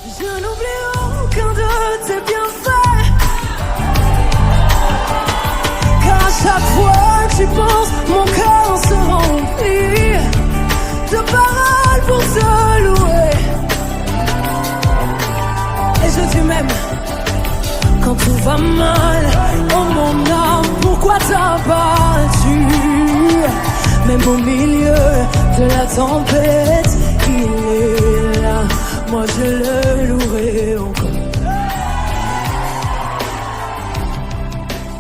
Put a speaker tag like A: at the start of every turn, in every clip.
A: Je n'oublie aucun de tes bienfaits. Car à chaque fois que j'y pense, mon cœur se remplit de paroles pour te louer. Et je dis même, quand tout va mal, oh mon âme, pourquoi t'as battu? Même au milieu de la tempête, il est là, moi je le louerai encore.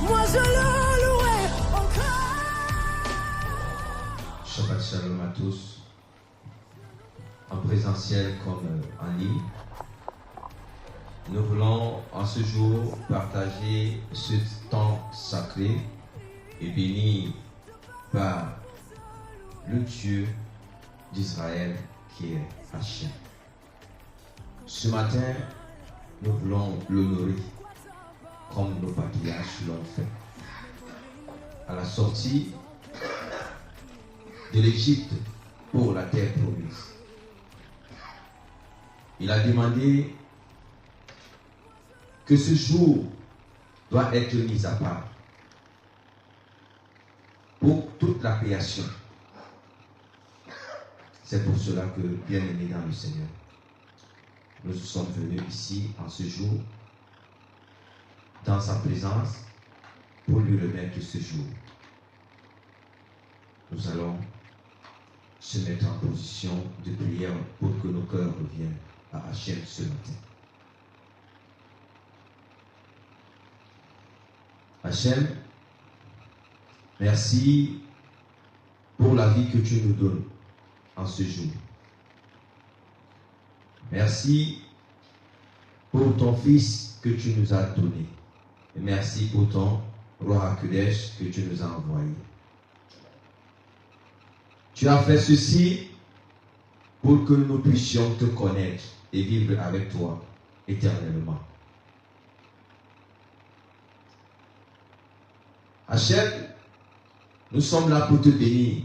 A: Moi je le louerai encore.
B: Shabbat Shalom à tous, en présentiel comme en ligne. Nous voulons en ce jour partager ce temps sacré et béni par le Dieu d'Israël qui est Hachem. Ce matin, nous voulons l'honorer comme nos patriarches l'ont fait. À la sortie de l'Égypte pour la terre promise, il a demandé que ce jour doit être mis à part pour toute la création. C'est pour cela que, bien-aimés dans le Seigneur, nous sommes venus ici en ce jour, dans sa présence, pour lui remettre ce jour. Nous allons se mettre en position de prière pour que nos cœurs reviennent à Hachem ce matin. Hachem, merci pour la vie que tu nous donnes en ce jour. Merci pour ton Fils que tu nous as donné. Et merci pour ton Roi HaKodesh que tu nous as envoyé. Tu as fait ceci pour que nous puissions te connaître et vivre avec toi éternellement. Hachem, nous sommes là pour te bénir.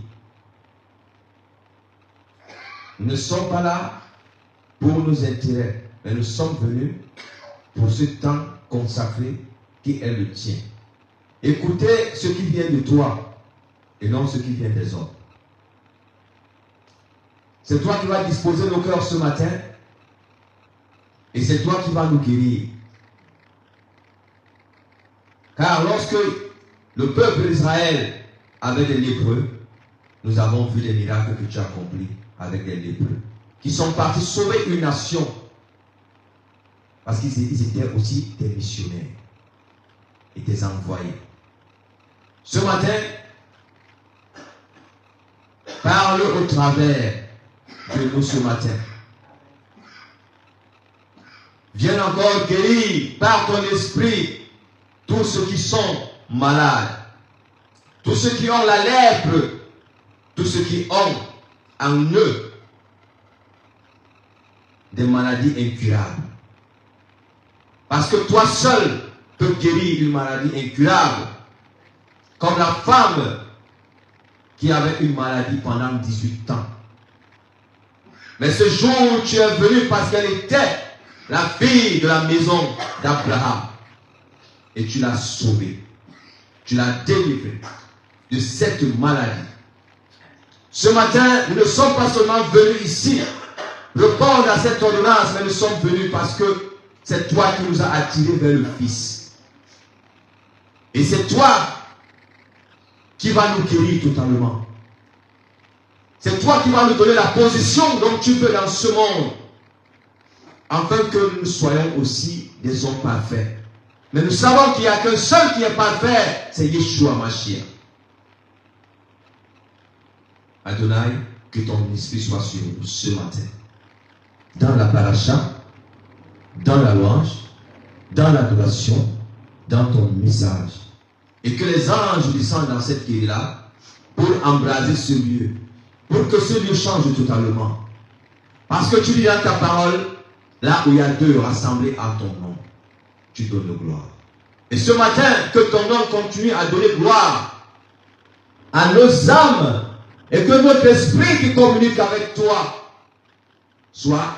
B: Nous ne sommes pas là pour nos intérêts, mais nous sommes venus pour ce temps consacré qui est le tien. Écoutez ce qui vient de toi et non ce qui vient des hommes. C'est toi qui vas disposer nos cœurs ce matin et c'est toi qui vas nous guérir. Car lorsque le peuple d'Israël avait des lépreux, nous avons vu les miracles que tu as accomplis avec les lépreux, qui sont partis sauver une nation, parce qu'ils étaient aussi des missionnaires et des envoyés. Ce matin, parle au travers de nous ce matin. Viens encore guérir par ton esprit tous ceux qui sont malades, tous ceux qui ont la lèpre, tous ceux qui ont en eux des maladies incurables. Parce que toi seul peux guérir une maladie incurable, comme la femme qui avait une maladie pendant 18 ans. Mais ce jour, tu es venu parce qu'elle était la fille de la maison d'Abraham. Et tu l'as sauvée. Tu l'as délivrée de cette maladie. Ce matin, nous ne sommes pas seulement venus ici répondre à cette ordonnance, mais nous sommes venus parce que c'est toi qui nous as attirés vers le Fils. Et c'est toi qui vas nous guérir totalement. C'est toi qui vas nous donner la position dont tu veux dans ce monde, afin que nous soyons aussi des hommes parfaits. Mais nous savons qu'il n'y a qu'un seul qui est parfait, c'est Yeshua Mashiach. Adonai, que ton esprit soit sur nous ce matin. Dans la paracha, dans la louange, dans l'adoration, dans ton message. Et que les anges descendent dans cette guérilla pour embraser ce lieu. Pour que ce lieu change totalement. Parce que tu dis dans ta parole, là où il y a deux rassemblés à ton nom, tu donnes gloire. Et ce matin, que ton nom continue à donner gloire à nos âmes et que notre esprit qui communique avec toi soit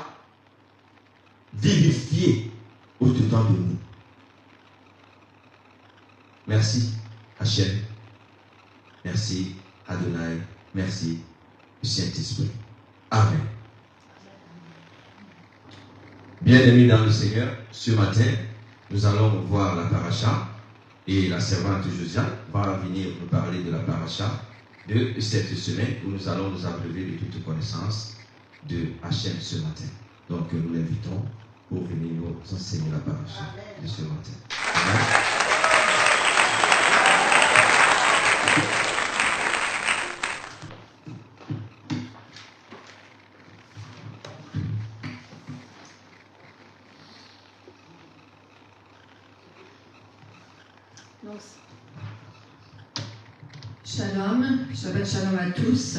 B: vivifié au-dedans de nous. Merci Hachem. Merci Adonai. Merci Saint-Esprit. Amen. Bien-aimés dans le Seigneur, ce matin, nous allons voir la paracha et la servante Josiane va venir nous parler de la paracha de cette semaine où nous allons nous abreuver de toute connaissance de Hachem ce matin. Donc nous l'invitons pour venir nous enseigner la paracha de ce matin. Amen.
C: Shalom, Shabbat Shalom à tous.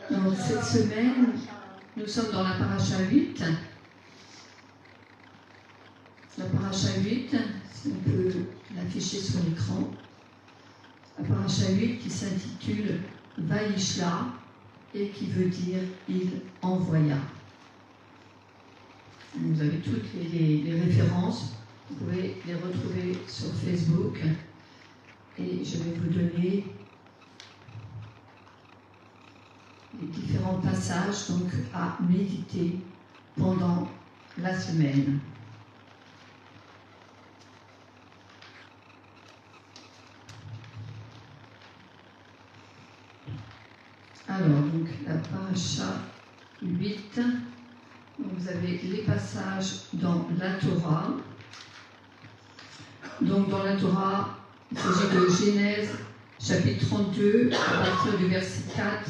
C: Donc, cette semaine, nous sommes dans la paracha 8. La paracha 8, si on peut l'afficher sur l'écran. La paracha 8 qui s'intitule Vaishla et qui veut dire il envoya. Vous avez toutes les références, vous pouvez les retrouver sur Facebook et je vais vous donner les différents passages donc à méditer pendant la semaine. Alors, donc la paracha 8, donc, vous avez les passages dans la Torah. Donc dans la Torah, il s'agit de Genèse chapitre 32 à partir du verset 4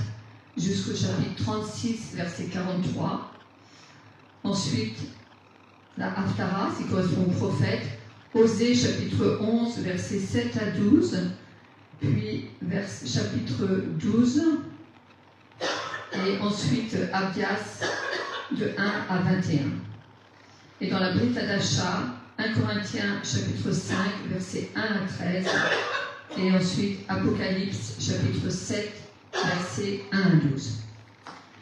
C: jusqu'au chapitre 36, verset 43. Ensuite, la Haftara, qui correspond au prophète, Osée, chapitre 11, versets 7 à 12, puis chapitre 12, et ensuite Abdias, de 1 à 21. Et dans la Brit Hadasha, 1 Corinthiens, chapitre 5, versets 1 à 13, et ensuite Apocalypse, chapitre 7, versets 1 à 12.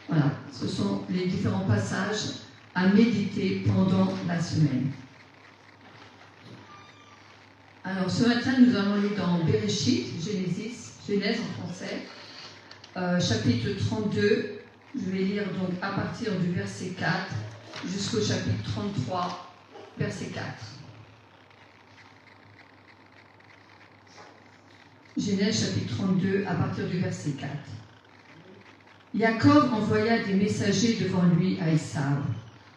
C: Voilà, ce sont les différents passages à méditer pendant la semaine. Alors, ce matin, nous allons aller dans Bereshit, Genèse en français, chapitre 32. Je vais lire donc à partir du verset 4 jusqu'au chapitre 33, verset 4. Genèse chapitre 32, à partir du verset 4. Jacob envoya des messagers devant lui à Esav,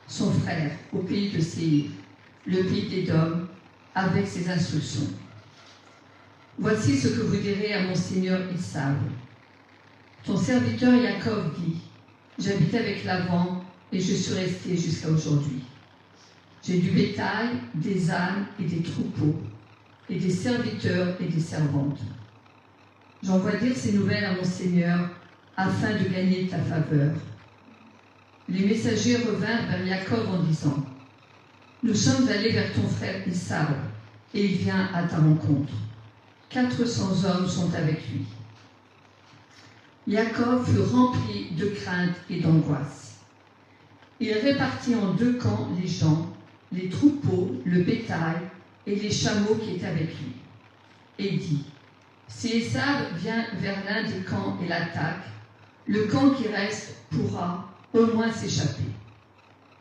C: son frère, au pays de Séir, le pays d'Édom, avec ses instructions. Voici ce que vous direz à mon seigneur Esav. Ton serviteur Jacob dit, j'habitais avec Laban et je suis resté jusqu'à aujourd'hui. J'ai du bétail, des ânes et des troupeaux, et des serviteurs et des servantes. J'envoie dire ces nouvelles à mon Seigneur afin de gagner ta faveur. Les messagers revinrent vers Jacob en disant, nous sommes allés vers ton frère Esav, et il vient à ta rencontre. 400 hommes sont avec lui. Jacob fut rempli de crainte et d'angoisse. Il répartit en 2 camps les gens, les troupeaux, le bétail et les chameaux qui étaient avec lui. Et dit, si Esav vient vers l'un des camps et l'attaque, le camp qui reste pourra au moins s'échapper.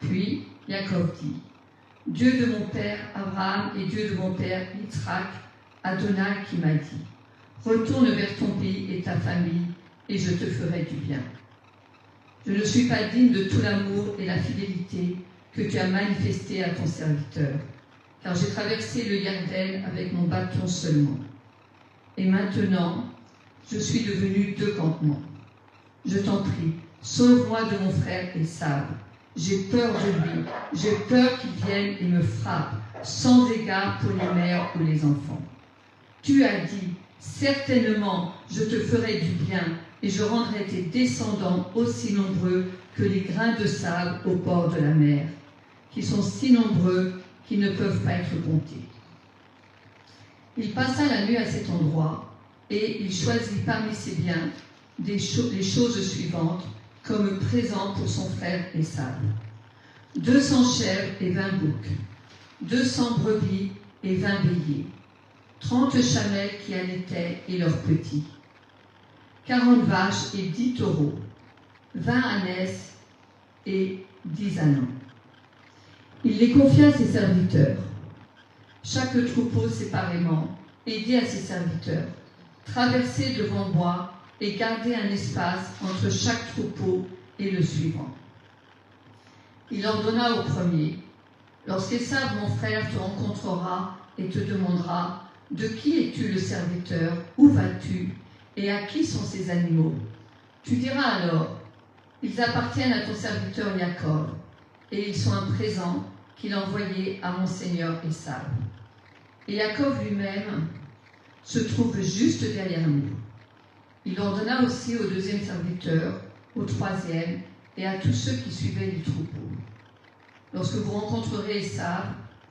C: Puis Jacob dit, Dieu de mon père Abraham et Dieu de mon père Yitzhak, Adonai qui m'a dit, retourne vers ton pays et ta famille, et je te ferai du bien. Je ne suis pas digne de tout l'amour et la fidélité que tu as manifesté à ton serviteur, car j'ai traversé le Yarden avec mon bâton seulement. Et maintenant, je suis devenu 2 campements. Je t'en prie, sauve-moi de mon frère Esav. J'ai peur de lui, j'ai peur qu'il vienne et me frappe, sans égard pour les mères ou les enfants. Tu as dit, certainement, je te ferai du bien, et je rendrai tes descendants aussi nombreux que les grains de sable au bord de la mer, qui sont si nombreux qu'ils ne peuvent pas être comptés. Il passa la nuit à cet endroit, et il choisit parmi ses biens les choses suivantes comme présent pour son frère Esav. 200 chèvres et 20 boucs, 200 brebis et 20 béliers, 30 chamelles qui allaitaient et leurs petits, 40 vaches et 10 taureaux, 20 ânesses et 10 ânes. Il les confia à ses serviteurs. Chaque troupeau séparément, et dit à ses serviteurs, traversez devant moi et gardez un espace entre chaque troupeau et le suivant. Il ordonna au premier, lorsqu'Ésav, mon frère, te rencontrera et te demandera, de qui es-tu le serviteur, où vas-tu, et à qui sont ces animaux? Tu diras alors, ils appartiennent à ton serviteur Jacob, et ils sont un présent qu'il a envoyé à mon seigneur Ésav. Et Jacob lui-même se trouve juste derrière nous. Il ordonna aussi au deuxième serviteur, au troisième, et à tous ceux qui suivaient du troupeau. Lorsque vous rencontrerez Ésav,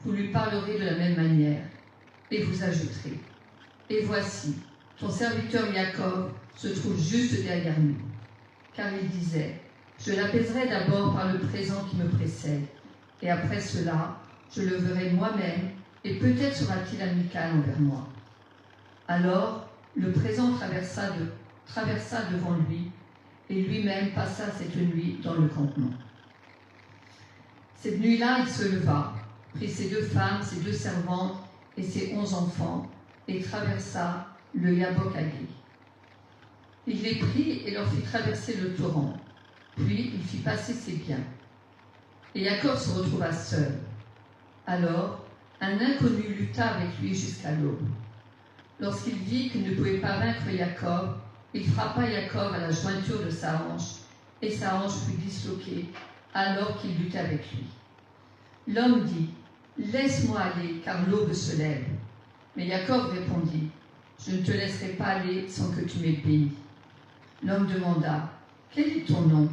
C: vous lui parlerez de la même manière, et vous ajouterez, et voici, ton serviteur Jacob se trouve juste derrière nous. Car il disait, je l'apaiserai d'abord par le présent qui me précède, et après cela, je le verrai moi-même, et peut-être sera-t-il amical envers moi. Alors, le présent traversa devant lui, et lui-même passa cette nuit dans le campement. Cette nuit-là, il se leva, prit ses 2 femmes, ses 2 servantes et ses 11 enfants, et traversa le Yabok-Agé. Il les prit et leur fit traverser le torrent, puis il fit passer ses biens. Et Jacob se retrouva seul. Alors, un inconnu lutta avec lui jusqu'à l'aube. Lorsqu'il vit qu'il ne pouvait pas vaincre Jacob, il frappa Jacob à la jointure de sa hanche, et sa hanche fut disloquée alors qu'il luttait avec lui. L'homme dit, « Laisse-moi aller, car l'aube se lève. » Mais Jacob répondit, « Je ne te laisserai pas aller sans que tu m'aies béni. » L'homme demanda, « Quel est ton nom ?»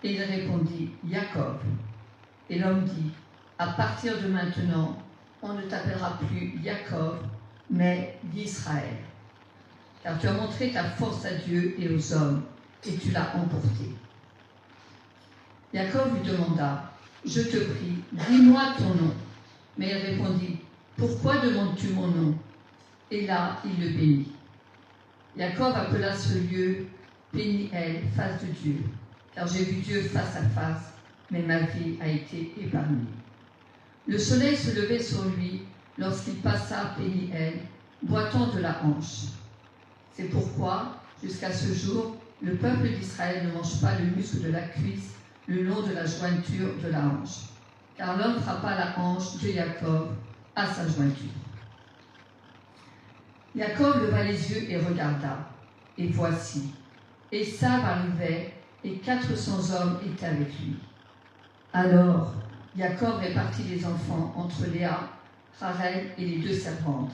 C: Et il répondit, « Jacob. » Et l'homme dit, « À partir de maintenant, on ne t'appellera plus Jacob, mais d'Israël. Car tu as montré ta force à Dieu et aux hommes, et tu l'as emporté. » Jacob lui demanda, « Je te prie, dis-moi ton nom. » Mais il répondit, « Pourquoi demandes-tu mon nom ?» Et là, il le bénit. Jacob appela ce lieu Péniel, face de Dieu, car j'ai vu Dieu face à face, mais ma vie a été épargnée. Le soleil se levait sur lui lorsqu'il passa Péniel, boitant de la hanche. C'est pourquoi, jusqu'à ce jour, le peuple d'Israël ne mange pas le muscle de la cuisse le long de la jointure de la hanche, car l'homme frappa la hanche de Jacob à sa jointure. Jacob leva les yeux et regarda, et voici, Ésav arrivait, et 400 hommes étaient avec lui. Alors, Jacob répartit les enfants entre Léa, Rachel et les 2 servantes,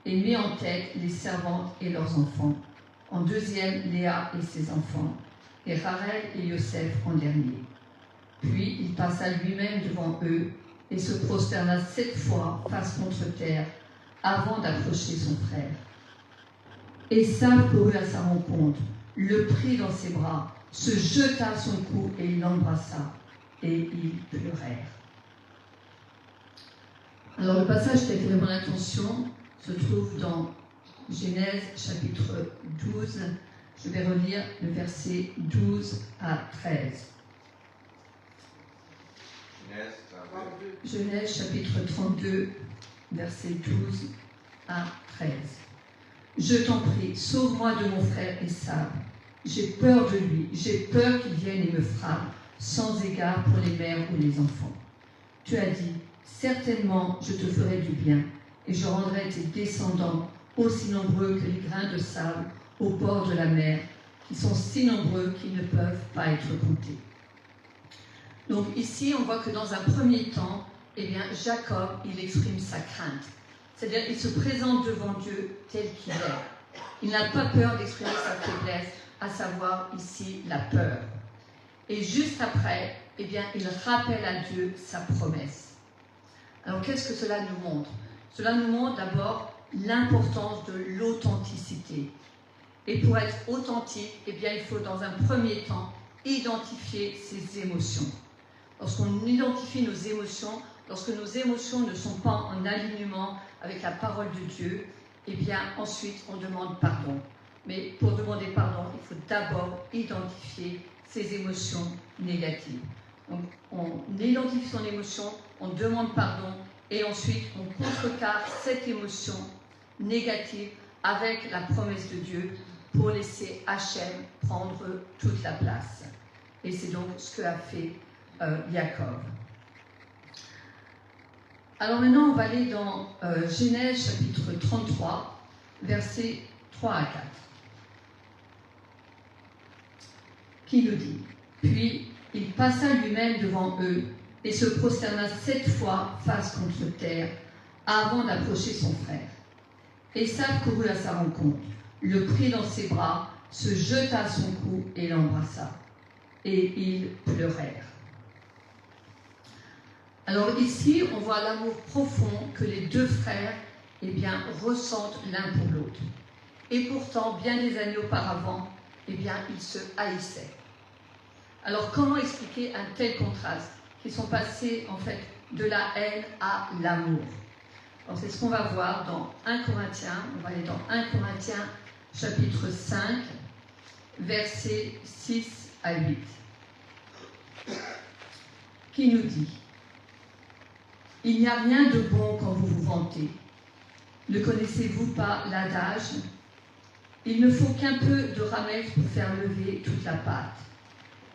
C: et mit en tête les servantes et leurs enfants, en deuxième Léa et ses enfants, et Rachel et Yosef en dernier. Puis il passa lui-même devant eux et se prosterna 7 fois face contre terre avant d'approcher son frère. Ésav courut à sa rencontre, le prit dans ses bras, se jeta à son cou et il l'embrassa, et ils pleurèrent. Alors le passage qui a attiré mon attention se trouve dans Genèse chapitre 12. Je vais relire le verset 12 à 13. Genèse chapitre 32, verset 12 à 13. Je t'en prie, sauve-moi de mon frère Ésav. J'ai peur de lui, j'ai peur qu'il vienne et me frappe, sans égard pour les mères ou les enfants. Tu as dit, certainement je te ferai du bien, et je rendrai tes descendants aussi nombreux que les grains de sable au bord de la mer, qui sont si nombreux qu'ils ne peuvent pas être comptés. Donc ici, on voit que dans un premier temps, Jacob, il exprime sa crainte. C'est-à-dire, il se présente devant Dieu tel qu'il est. Il n'a pas peur d'exprimer sa faiblesse, à savoir ici la peur. Et juste après, il rappelle à Dieu sa promesse. Alors, qu'est-ce que cela nous montre? Cela nous montre d'abord l'importance de l'authenticité. Et pour être authentique, il faut dans un premier temps identifier ses émotions. lorsqu'on identifie nos émotions, lorsque nos émotions ne sont pas en alignement avec la parole de Dieu, eh bien ensuite on demande pardon. Mais pour demander pardon, il faut d'abord identifier ces émotions négatives. Donc on identifie son émotion, on demande pardon et ensuite on contrecarre cette émotion négative avec la promesse de Dieu pour laisser Hachem prendre toute la place. Et c'est donc ce qu'a fait Jacob. Alors maintenant, on va aller dans Genèse chapitre 33, versets 3 à 4, qui nous dit « Puis il passa lui-même devant eux et se prosterna 7 fois face contre terre avant d'approcher son frère. Ésav courut à sa rencontre, le prit dans ses bras, se jeta à son cou et l'embrassa. Et ils pleurèrent. » Alors ici, on voit l'amour profond que les deux frères ressentent l'un pour l'autre. Et pourtant, bien des années auparavant, ils se haïssaient. Alors comment expliquer un tel contraste qui sont passés en fait de la haine à l'amour? Alors c'est ce qu'on va voir dans 1 Corinthiens, on va aller dans 1 Corinthiens chapitre 5, versets 6 à 8, qui nous dit « Il n'y a rien de bon quand vous vous vantez. Ne connaissez-vous pas l'adage ? Il ne faut qu'un peu de ramex pour faire lever toute la pâte.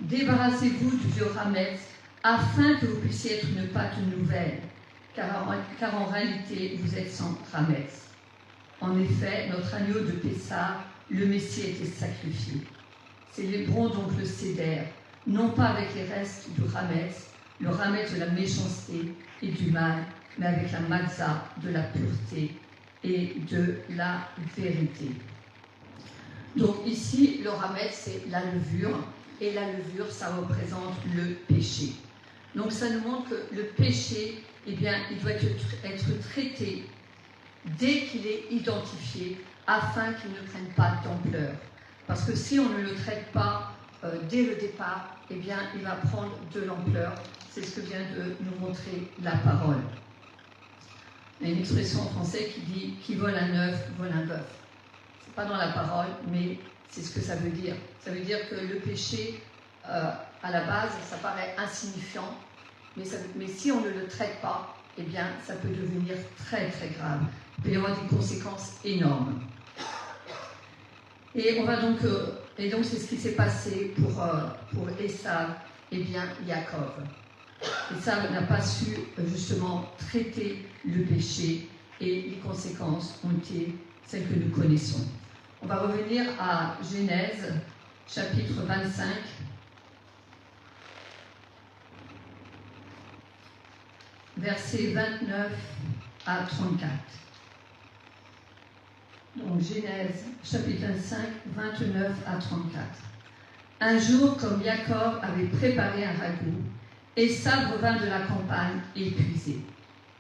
C: Débarrassez-vous du vieux ramex afin que vous puissiez être une pâte nouvelle, car en réalité vous êtes sans ramex. En effet, notre agneau de Pessah, le Messie, était sacrifié. Célébrons donc le Seder, non pas avec les restes du ramex, le ramex de la méchanceté et du mal, mais avec la matzah de la pureté et de la vérité. » Donc ici, le ramex, c'est la levure, et la levure, ça représente le péché. Donc ça nous montre que le péché, il doit être traité dès qu'il est identifié, afin qu'il ne prenne pas d'ampleur. Parce que si on ne le traite pas dès le départ, il va prendre de l'ampleur. C'est ce que vient de nous montrer la parole. Il y a une expression en français qui dit « qui vole un œuf, vole un bœuf ». Ce n'est pas dans la parole, mais c'est ce que ça veut dire. Ça veut dire que le péché, à la base, ça paraît insignifiant, mais si on ne le traite pas, ça peut devenir très très grave. Il peut y avoir des conséquences énormes. Et donc c'est ce qui s'est passé pour Ésav, Jacob. Ésav n'a pas su justement traiter le péché et les conséquences ont été celles que nous connaissons. On va revenir à Genèse, chapitre 25, versets 29 à 34. Donc Genèse, chapitre 25, 29 à 34. Un jour, comme Jacob avait préparé un ragoût, Ésav revint de la campagne épuisé,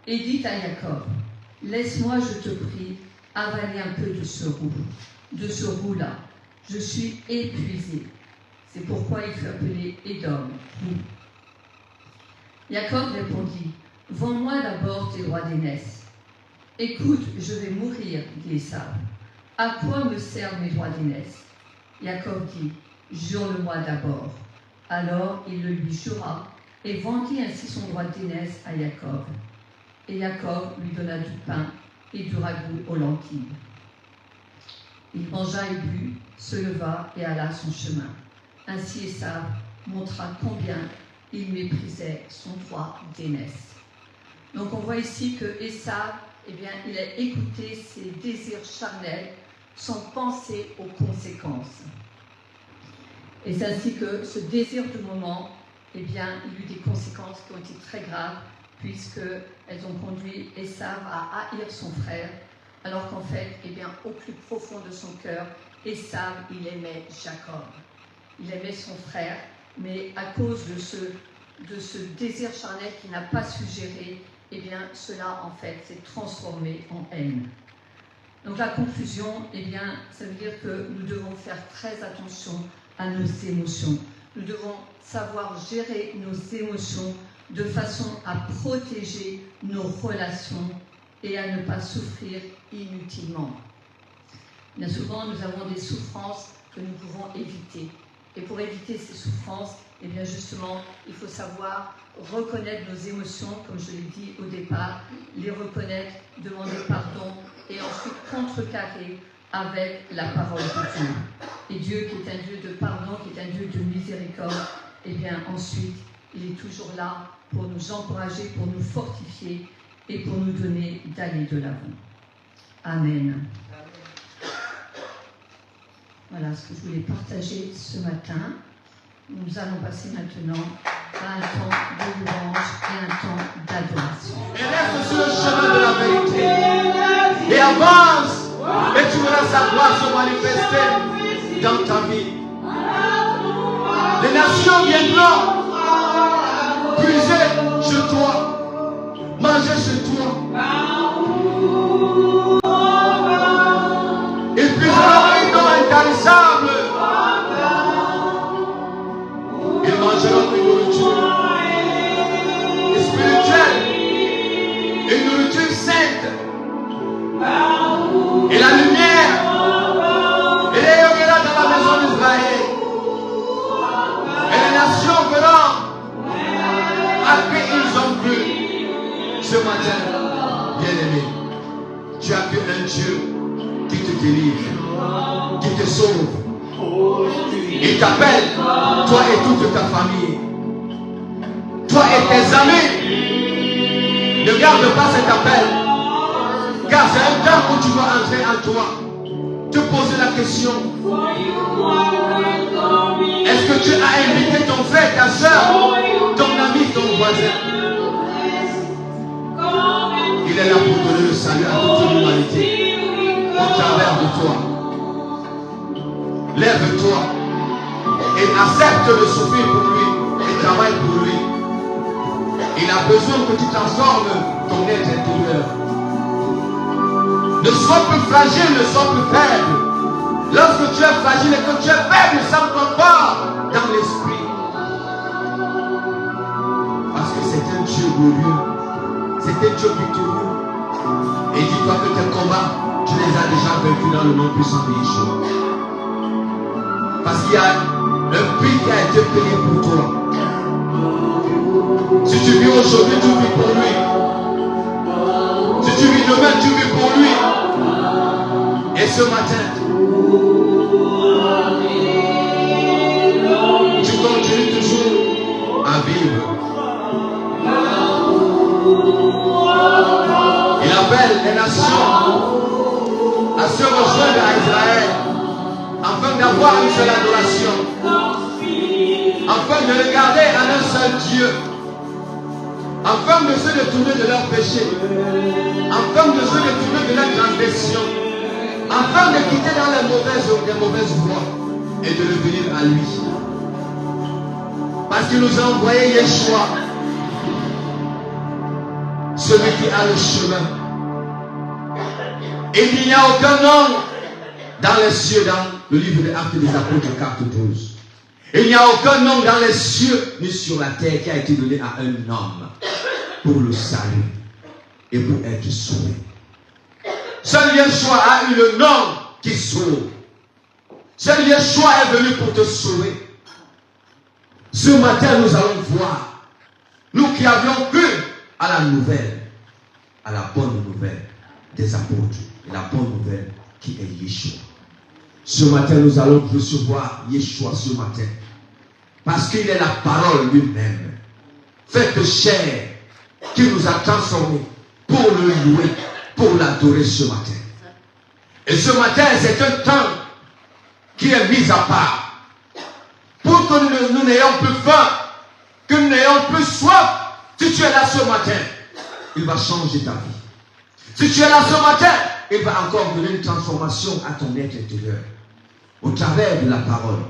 C: et dit à Jacob, « Laisse-moi, je te prie, avaler un peu de ce roux-là. Je suis épuisé. » C'est pourquoi il fut appelé Édom, roux. Jacob répondit, « Vends-moi d'abord tes droits d'aînesse. » « Écoute, je vais mourir, dit Ésav. À quoi me servent mes droits d'aînesse ? » Jacob dit, « Jure-le-moi d'abord. » Alors il le lui jura, et vendit ainsi son droit d'aînesse à Jacob. Et Jacob lui donna du pain et du ragoût aux lentilles. Il mangea et but, se leva et alla son chemin. Ainsi Ésav montra combien il méprisait son droit d'aînesse. Donc on voit ici que Ésav, il a écouté ses désirs charnels sans penser aux conséquences. Et c'est ainsi que ce désir du moment, il y a eu des conséquences qui ont été très graves, puisqu'elles ont conduit Ésav à haïr son frère, alors qu'en fait, au plus profond de son cœur, Ésav, il aimait Jacob. Il aimait son frère, mais à cause de ce désir charnel qu'il n'a pas su gérer, cela, en fait, s'est transformé en haine. Donc la conclusion, ça veut dire que nous devons faire très attention à nos émotions. nous devons savoir gérer nos émotions de façon à protéger nos relations et à ne pas souffrir inutilement. Bien souvent, nous avons des souffrances que nous pouvons éviter. Et pour éviter ces souffrances, eh bien justement, il faut savoir reconnaître nos émotions, comme je l'ai dit au départ, les reconnaître, demander pardon et ensuite contrecarrer avec la parole de Dieu. Et Dieu qui est un Dieu de pardon, qui est un Dieu de miséricorde, eh bien ensuite, il est toujours là pour nous encourager, pour nous fortifier et pour nous donner d'aller de l'avant. Amen. Voilà ce que je voulais partager ce matin. Nous allons passer maintenant à un temps de louange et un temps d'adoration.
B: Et reste sur le chemin de la vérité. Et avance. Et tu verras sa gloire se manifester dans ta vie. Les nations viendront puiser chez toi, manger chez toi. Et puis un nom intarissable. Ils mangeront une nourriture spirituelle, une nourriture sainte. Et la lumière, elle rayonnera dans la maison d'Israël. Et les nations verront à qui ils ont cru ce matin. Bien-aimé, tu as vu un Dieu qui te délivre, qui te sauve. Il t'appelle, toi et toute ta famille, toi et tes amis. Ne garde pas cet appel, car c'est un temps où tu dois entrer en toi, te poser la question: est-ce que tu as invité ton frère, ta soeur, ton ami, ton voisin? Il est là pour donner le salut à toute l'humanité au travers de toi. Lève-toi et accepte de souffrir pour lui et travaille pour lui. Il a besoin que tu transformes ton être intérieur. Ne sois plus fragile, ne sois plus faible. Lorsque tu es fragile et que tu es faible, ça me prend pas dans l'esprit. Parce que c'est un Dieu glorieux, c'est un Dieu victorieux. Et dis-toi que tes combats, tu les as déjà vaincus dans le nom puissant de Yeshua. Parce qu'il y a un prix qui a été payé pour toi. Si tu vis aujourd'hui, tu vis pour lui. Si tu vis demain, tu vis pour lui. Et ce matin, tu continues toujours à vivre. Il appelle les nations à se rejoindre à Israël, afin d'avoir une seule adoration, afin de regarder à un seul Dieu, afin de se détourner de leurs péchés, afin de se détourner de leurs transgressions, afin de quitter dans les mauvaises voies et de revenir à lui. Parce qu'il nous a envoyé Yeshua, celui qui a le chemin. Et il n'y a aucun nom dans les cieux, dans le livre des Actes des Apôtres, chapitre 12. Il n'y a aucun nom dans les cieux ni sur la terre qui a été donné à un homme pour le salut et pour être sauvé. Seul Yeshua a eu le nom qui sauve. Seul Yeshua est venu pour te sauver. Ce matin, nous allons voir, nous qui avions cru à la nouvelle, à la bonne nouvelle des apôtres, et la bonne nouvelle qui est Yeshua. Ce matin, nous allons recevoir Yeshua ce matin. Parce qu'il est la parole lui-même, faite chair, qui nous a transformés pour le louer, pour l'adorer ce matin. Et ce matin, c'est un temps qui est mis à part. Pour que nous n'ayons plus faim, que nous n'ayons plus soif. Si tu es là ce matin, il va changer ta vie. Si tu es là ce matin, il va encore donner une transformation à ton être intérieur. Au travers de la parole.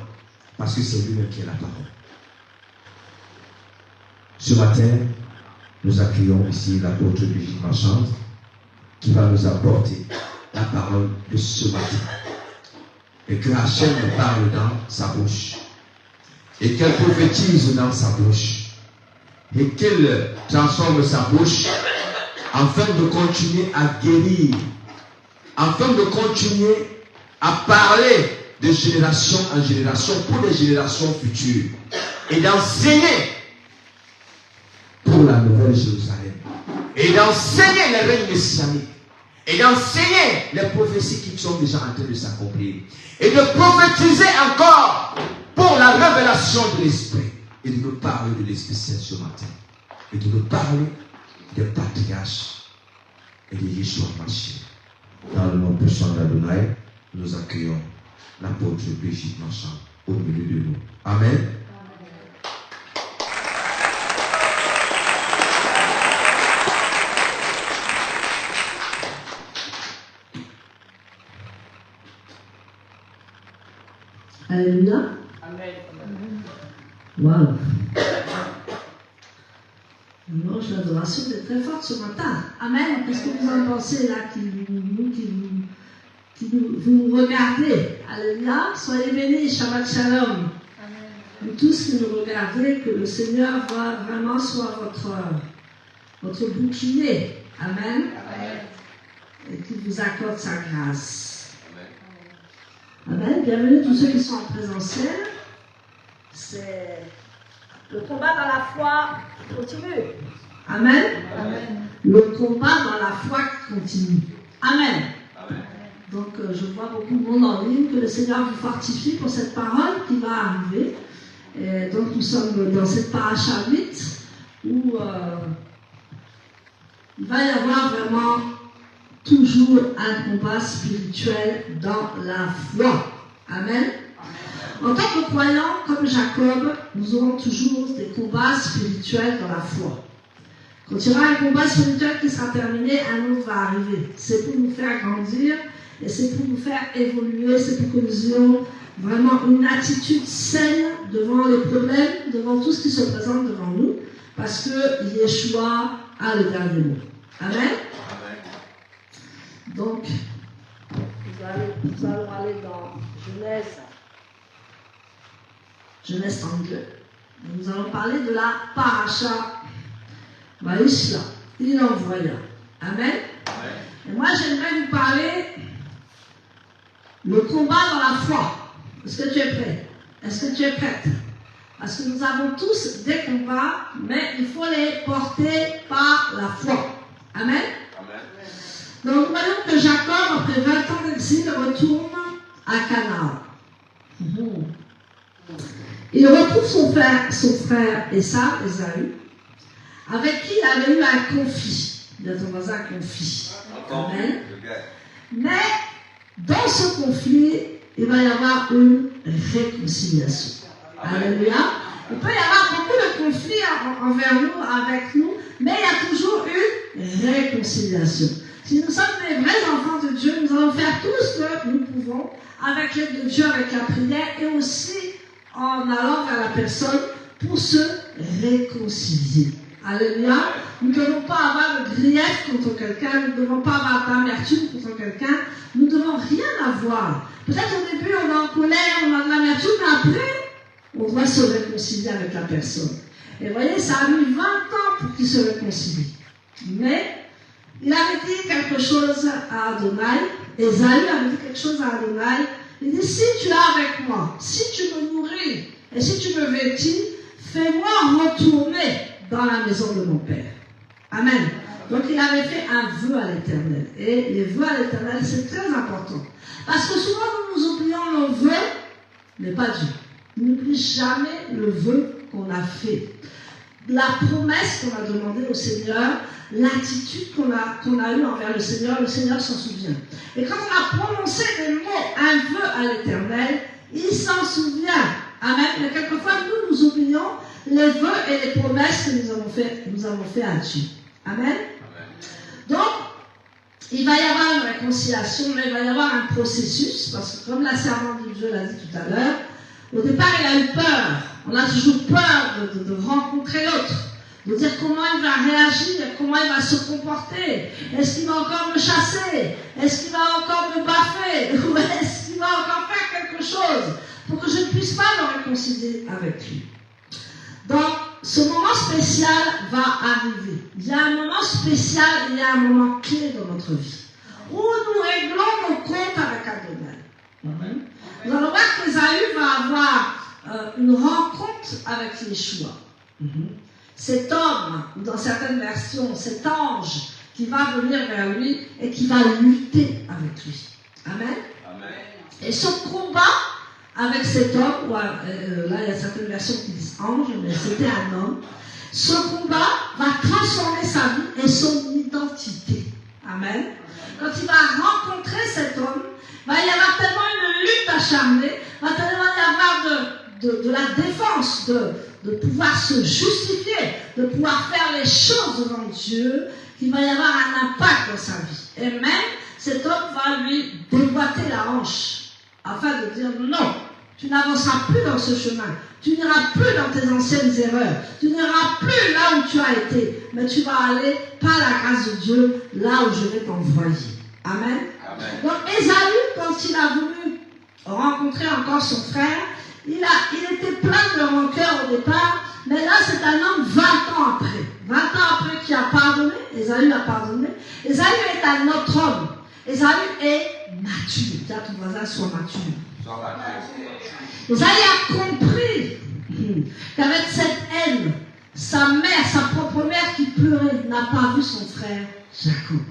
B: Parce que c'est lui-même qui est la parole. Ce matin, nous accueillons ici l'apôtre Brigitte Marchand qui va nous apporter la parole de ce matin. Et que Hachem nous parle dans sa bouche. et qu'elle prophétise dans sa bouche et qu'elle transforme sa bouche afin de continuer à guérir, afin de continuer à parler de génération en génération pour les générations futures et d'enseigner pour la nouvelle Jérusalem et d'enseigner les règnes messianiques et d'enseigner les prophéties qui sont déjà en train de s'accomplir et de prophétiser encore pour la révélation de l'Esprit et de nous parler de l'Esprit Saint ce matin et de nous parler des patriarches et de Yeshua Mashiach. Dans le nom puissant d'Adonai, nous accueillons l'apôtre Brigitte Marchand au milieu de nous. Amen.
D: Alléluia. Waouh. L'ange d'adoration est très forte ce matin. Amen. Qu'est-ce que vous en pensez là vous nous regardez? Alléluia. Soyez bénis. Shabbat Shalom. Vous tous qui nous regardez, que le Seigneur va vraiment soit votre bouclier. Amen. Et qu'il vous accorde sa grâce. Amen. Bienvenue tous ceux qui sont en présentiel. C'est le combat dans la foi qui continue. Amen. Amen. Le combat dans la foi qui continue. Amen. Amen. Donc je vois beaucoup de monde en ligne, que le Seigneur vous fortifie pour cette parole qui va arriver. Et donc nous sommes dans cette paracha 8 où il va y avoir vraiment toujours un combat spirituel dans la foi. Amen. En tant que croyants, comme Jacob, nous aurons toujours des combats spirituels dans la foi. Quand il y aura un combat spirituel qui sera terminé, un autre va arriver. C'est pour nous faire grandir et c'est pour nous faire évoluer, c'est pour que nous ayons vraiment une attitude saine devant les problèmes, devant tout ce qui se présente devant nous, parce que Yeshua a le dernier mot. Amen. Donc, nous allons aller dans Genèse 32. Nous allons parler de la paracha Vaishla. Il envoya. Amen. Et moi, j'aimerais vous parler le combat dans la foi. Est-ce que tu es prêt? Est-ce que tu es prête? Parce que nous avons tous des combats, mais il faut les porter par la foi. Amen. Donc, voyons que Jacob, après 20 ans d'exil, retourne à Canaan. Il retrouve son frère Ésaü, avec qui il avait eu un conflit. Il a ton voisin un conflit. Amen. Mais dans ce conflit, il va y avoir une réconciliation. Alléluia. Il peut y avoir beaucoup de conflits envers nous, avec nous, mais il y a toujours une réconciliation. Si nous sommes des vrais enfants de Dieu, nous allons faire tout ce que nous pouvons avec l'aide de Dieu, avec la prière et aussi en allant vers la personne pour se réconcilier. Alléluia. Nous ne devons pas avoir de grief contre quelqu'un, nous ne devons pas avoir d'amertume contre quelqu'un, nous ne devons rien avoir. Peut-être au début on est en colère, on a de l'amertume, mais après on doit se réconcilier avec la personne. Et vous voyez, ça a mis 20 ans pour qu'il se réconcilie. Mais il avait dit quelque chose à Adonai, Ésaü avait dit quelque chose à Adonai. Il dit, si tu es avec moi, si tu me nourris et si tu me vêtis, fais-moi retourner dans la maison de mon père. Amen. Donc il avait fait un vœu à l'Éternel. Et les vœux à l'Éternel, c'est très important. Parce que souvent nous oublions nos vœux, mais pas Dieu. Il n'oublie jamais le vœu qu'on a fait. La promesse qu'on a demandée au Seigneur, l'attitude qu'on a eue envers le Seigneur s'en souvient. Et quand on a prononcé des mots, un vœu à l'Éternel, il s'en souvient. Amen. Mais quelquefois, nous oublions les vœux et les promesses que nous avons fait à Dieu. Amen. Donc, il va y avoir une réconciliation, mais il va y avoir un processus, parce que comme la servante de Dieu l'a dit tout à l'heure, au départ, il a eu peur. On a toujours peur de rencontrer l'autre, de dire comment il va réagir, comment il va se comporter. Est-ce qu'il va encore me chasser? Est-ce qu'il va encore me baffer? Ou est-ce qu'il va encore faire quelque chose? pour que je ne puisse pas me réconcilier avec lui. Donc, ce moment spécial va arriver. Il y a un moment spécial, il y a un moment clé dans notre vie, où nous réglons nos comptes avec Adonai. Amen. Nous allons voir qu'Ésaü va avoir une rencontre avec Yeshua. Cet homme, ou dans certaines versions, cet ange qui va venir vers lui et qui va lutter avec lui. Amen. Amen. Et son combat avec cet homme, là il y a certaines versions qui disent ange, mais c'était un homme, ce combat va transformer sa vie et son identité. Amen. Quand il va rencontrer cet homme, il va y avoir tellement une lutte acharnée, il va tellement y avoir de la défense, de pouvoir se justifier, de pouvoir faire les choses devant Dieu, qu'il va y avoir un impact dans sa vie. Et même, cet homme va lui déboîter la hanche, afin de dire non, tu n'avanceras plus dans ce chemin, tu n'iras plus dans tes anciennes erreurs, tu n'iras plus là où tu as été, mais tu vas aller, par la grâce de Dieu, là où je vais t'envoyer. Amen. Amen. Donc Ésaü, quand il a voulu rencontrer encore son frère, il était plein de rancœur au départ, mais là c'est un homme 20 ans après. 20 ans après qui a pardonné, Ésaü a pardonné. Ésaü est un autre homme. Ésaü est mature. Dis à ton voisin, sois mature. Ésaü a compris qu'avec cette haine, sa mère, sa propre mère qui pleurait, n'a pas vu son frère Jacob.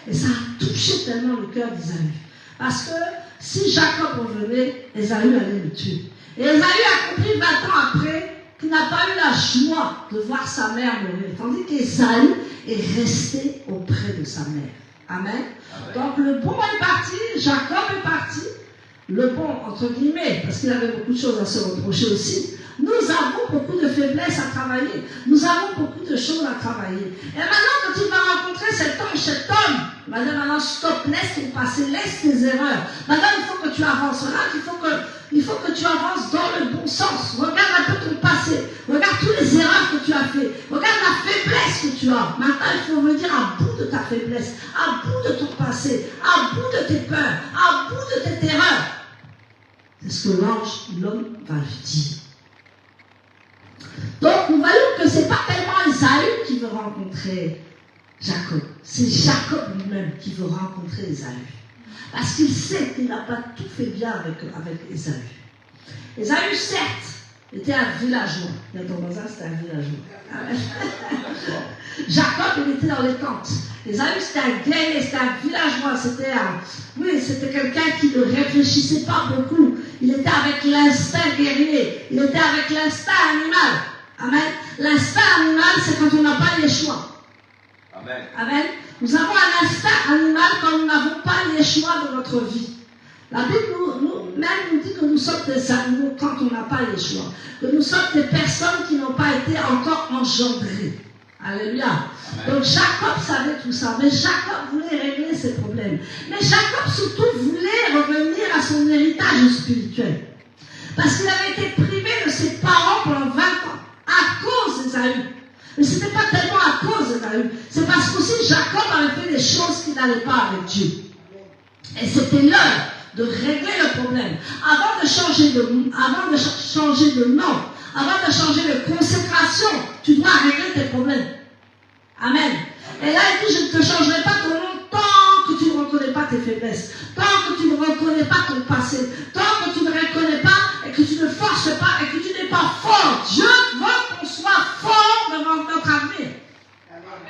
D: Et ça a touché tellement le cœur d'Ésaü. Parce que si Jacob revenait, Ésaü allait le tuer. Et Ésaü a compris 20 ans après qu'il n'a pas eu la joie de voir sa mère mourir. Tandis qu'Ésaü est resté auprès de sa mère. Amen. Amen. Donc le bon est parti, Jacob est parti. Le bon, entre guillemets, parce qu'il avait beaucoup de choses à se reprocher aussi. Nous avons beaucoup de faiblesses à travailler. Nous avons beaucoup de choses à travailler. Et maintenant, quand il va rencontrer cet homme, il va dire maintenant, stop, laisse ton passé, laisse tes erreurs. Maintenant, il faut que tu avances là, il faut que tu avances dans le bon sens. Regarde un peu ton passé. Regarde toutes les erreurs que tu as fait. Regarde la faiblesse que tu as. Maintenant, il faut venir à bout de ta faiblesse, à bout de ton passé, à bout de tes peurs, à bout de tes terreurs. C'est ce que l'homme va lui dire. Donc, nous voyons que ce n'est pas tellement Ésaü qui veut rencontrer Jacob. C'est Jacob lui-même qui veut rencontrer Ésaü. Parce qu'il sait qu'il n'a pas tout fait bien avec Ésaü. Ésaü, certes, était un villageois. Il y a ton voisin, c'était un villageois. Jacob, il était dans les tentes. Ésaü, c'était un guerrier, c'était un villageois. C'était quelqu'un qui ne réfléchissait pas beaucoup. Il était avec l'instinct guerrier. Il était avec l'instinct animal. Amen. L'instinct animal, c'est quand on n'a pas les choix. Amen. Amen. Nous avons un instinct animal quand nous n'avons pas les choix de notre vie. La Bible nous dit que nous sommes des animaux quand on n'a pas les choix. Que nous sommes des personnes qui n'ont pas été encore engendrées. Alléluia. Amen. Donc Jacob savait tout ça. Mais Jacob voulait régler ses problèmes. Mais Jacob surtout voulait revenir à son héritage spirituel. Parce qu'il avait été privé de ses parents pendant 20 ans. À cause d'Ésaü. Mais ce n'était pas tellement à cause d'Ésaü. C'est parce qu'aussi Jacob avait fait des choses qui n'allaient pas avec Dieu. Et c'était l'heure de régler le problème. Avant de changer de nom, avant de changer de consécration, tu dois régler tes problèmes. Amen. Et là, il dit, je ne te changerai pas ton nom tant que tu ne reconnais pas tes faiblesses, tant que tu ne reconnais pas ton passé, tant que tu ne reconnais pas et que tu ne forces pas et que tu n'es pas fort. Dieu veut qu'on soit fort devant notre avenir.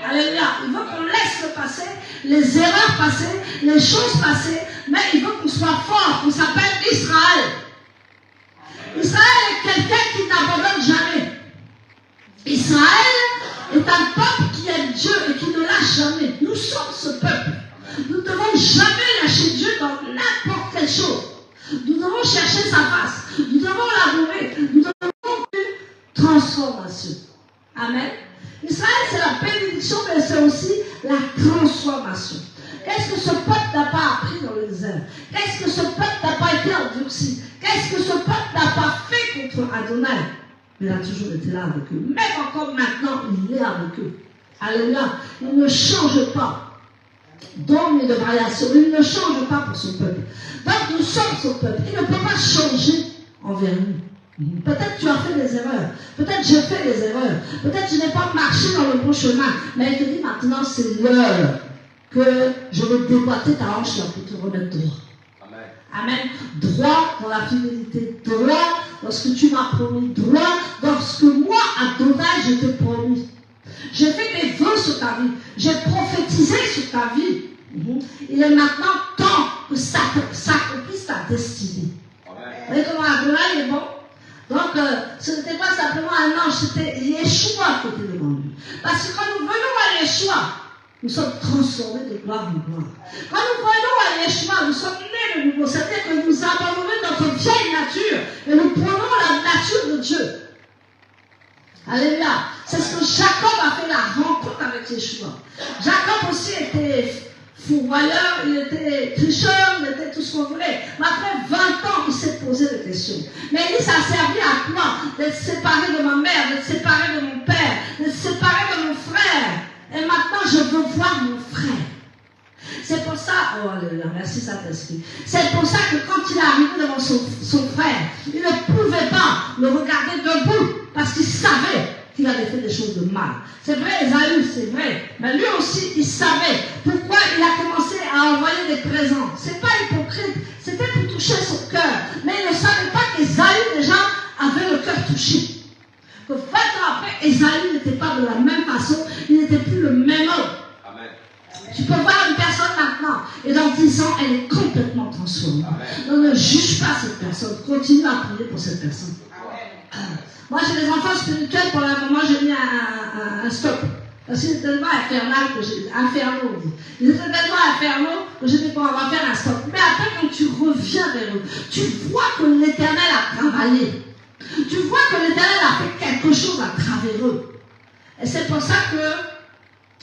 D: Alléluia. Il veut qu'on laisse le passé, les erreurs passées, les choses passées, mais il veut qu'on soit fort, qu'on s'appelle Israël. Israël est quelqu'un qui n'abandonne jamais. Israël est un peuple qui aime Dieu et qui ne lâche jamais. Nous sommes ce peuple. Nous ne devons jamais lâcher Dieu dans n'importe quelle chose. Nous devons chercher sa face. Nous devons l'adorer. Nous devons une transformation. Amen. Israël, c'est la bénédiction, mais c'est aussi la transformation. Qu'est-ce que ce peuple n'a pas appris dans le désert? Qu'est-ce que ce peuple n'a pas été endurci? Qu'est-ce que ce peuple n'a pas fait contre Adonai? Mais il a toujours été là avec eux. Même encore maintenant, il est avec eux. Alléluia. Il ne change pas d'homme et de variation. Il ne change pas pour son peuple. Donc nous sommes son peuple. Il ne peut pas changer envers nous. Peut-être tu as fait des erreurs. Peut-être j'ai fait des erreurs. Peut-être je n'ai pas marché dans le bon chemin. Mais il te dit maintenant, c'est l'heure que je vais déboîter ta hanche là pour te remettre droit.
B: Amen.
D: Amen. Droit dans la fidélité. Droit dans ce que tu m'as promis. Droit dans ce que moi, Adonai, je t'ai promis. J'ai fait des vœux sur ta vie. J'ai prophétisé sur ta vie. Il est maintenant temps que ça accomplisse ta destinée. Vous voyez comment Adonai est bon? Donc, ce n'était pas simplement un ange, c'était Yeshua qui était devant lui. Parce que quand nous venons à Yeshua, nous sommes transformés de gloire en gloire. Quand nous venons à Yeshua, nous sommes nés de nouveau. C'est-à-dire que nous abandonnons notre vieille nature et nous prenons la nature de Dieu. Alléluia. C'est ce que Jacob a fait la rencontre avec Yeshua. Jacob aussi était fourvoyeur, il était tricheur, il était tout ce qu'on voulait. Mais après 20 ans, il s'est posé des questions. Mais il dit, ça a servi à quoi d'être séparé de ma mère, d'être séparé de mon père, d'être séparé de mon frère. Et maintenant, je veux voir mon frère. C'est pour ça, oh alléluia, merci Saint-Esprit. C'est pour ça que quand il est arrivé devant son frère, il ne pouvait pas le regarder debout parce qu'il savait qu'il avait fait des choses de mal. C'est vrai, Esaü, c'est vrai. Mais lui aussi, il savait pourquoi il a commencé à envoyer des présents. C'est pas hypocrite, c'était pour toucher son cœur. Mais il ne savait pas qu'Esaü déjà avait le cœur touché. Que 20 ans après, Esaü n'était pas de la même façon, il n'était plus le même homme.
B: Amen.
D: Tu peux voir une personne maintenant, et dans 10 ans, elle est complètement transformée. Donc ne juge pas cette personne, continue à prier pour cette personne. Moi, j'ai des enfants spirituels, pour le moment, j'ai mis un stop. Parce qu'ils étaient tellement infernal que j'ai... Infernaux, ils étaient tellement infernaux que j'ai dit, bon, on va faire un stop. Mais après, quand tu reviens vers eux, tu vois que l'Éternel a travaillé. Tu vois que l'Éternel a fait quelque chose à travers eux. Et c'est pour ça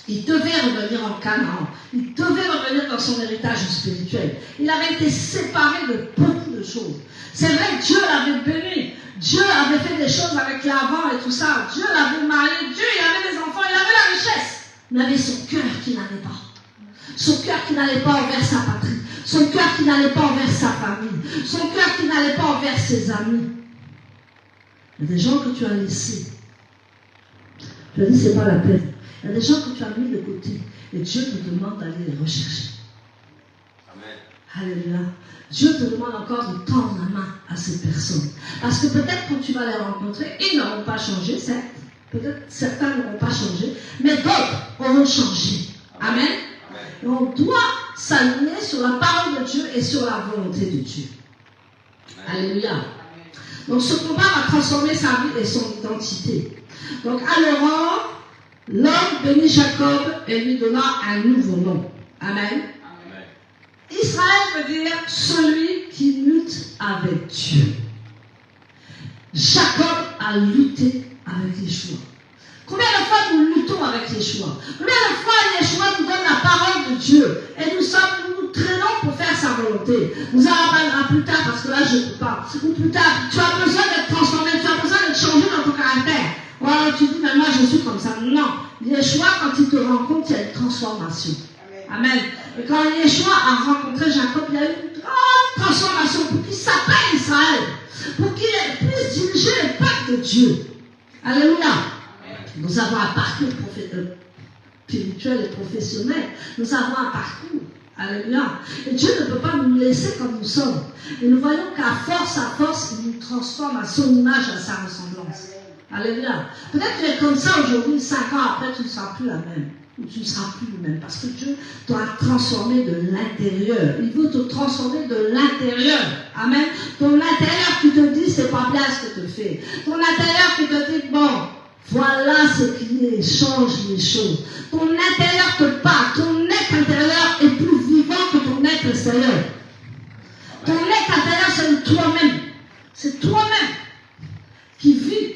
D: qu'il devait revenir en Canaan. Il devait revenir dans son héritage spirituel. Il avait été séparé de beaucoup de choses. C'est vrai, Dieu l'avait béni. Dieu avait fait des choses avec l'avant et tout ça. Dieu l'avait marié. Dieu, il avait des enfants, il avait la richesse. Mais il avait son cœur qui n'allait pas. Son cœur qui n'allait pas envers sa patrie. Son cœur qui n'allait pas envers sa famille. Son cœur qui n'allait pas envers ses amis. Il y a des gens que tu as laissés. Tu as dit, c'est pas la peine. Il y a des gens que tu as mis de côté. Et Dieu te demande d'aller les rechercher.
B: Amen.
D: Alléluia. Dieu te demande encore de tendre la main à ces personnes. Parce que peut-être quand tu vas les rencontrer, ils n'auront pas changé, certes. Peut-être certains n'auront pas changé, mais d'autres auront changé. Amen. Et on doit s'aligner sur la parole de Dieu et sur la volonté de Dieu. Alléluia. Donc ce combat va transformer sa vie et son identité. Donc à l'aurore, l'homme bénit Jacob et lui donna un nouveau nom. Amen. Israël veut dire celui qui lutte avec Dieu. Jacob a lutté avec Yeshua. Combien de fois nous luttons avec Yeshua? Combien de fois Yeshua nous donne la parole de Dieu et nous traînons pour faire sa volonté? Nous allons plus tard parce que là je ne peux pas. Ou plus tard, tu as besoin d'être transformé, tu as besoin d'être changé dans ton caractère. Voilà, tu dis, mais moi je suis comme ça. Non. Yeshua, quand il te rencontre, il y a une transformation. Amen. Et quand Yeshua a rencontré Jacob, il y a eu une grande transformation pour qu'il s'appelle Israël, pour qu'il puisse diriger les peuples de Dieu. Alléluia. Nous avons un parcours spirituel et professionnel. Nous avons un parcours. Alléluia. Et Dieu ne peut pas nous laisser comme nous sommes. Et nous voyons qu'à force, il nous transforme à son image, à sa ressemblance. Alléluia. Peut-être que tu es comme ça aujourd'hui, 5 ans après, tu ne seras plus la même. Ou tu ne seras plus le même. Parce que Dieu doit transformer de l'intérieur. Il veut te transformer de l'intérieur. Amen. Ton intérieur qui te dit, c'est pas bien ce que tu fais. Ton intérieur qui te dit, bon, voilà ce qui est, change les choses. Ton intérieur te parle. Ton être intérieur est plus vivant que ton être extérieur. Ton être intérieur, c'est toi-même. C'est toi-même qui vis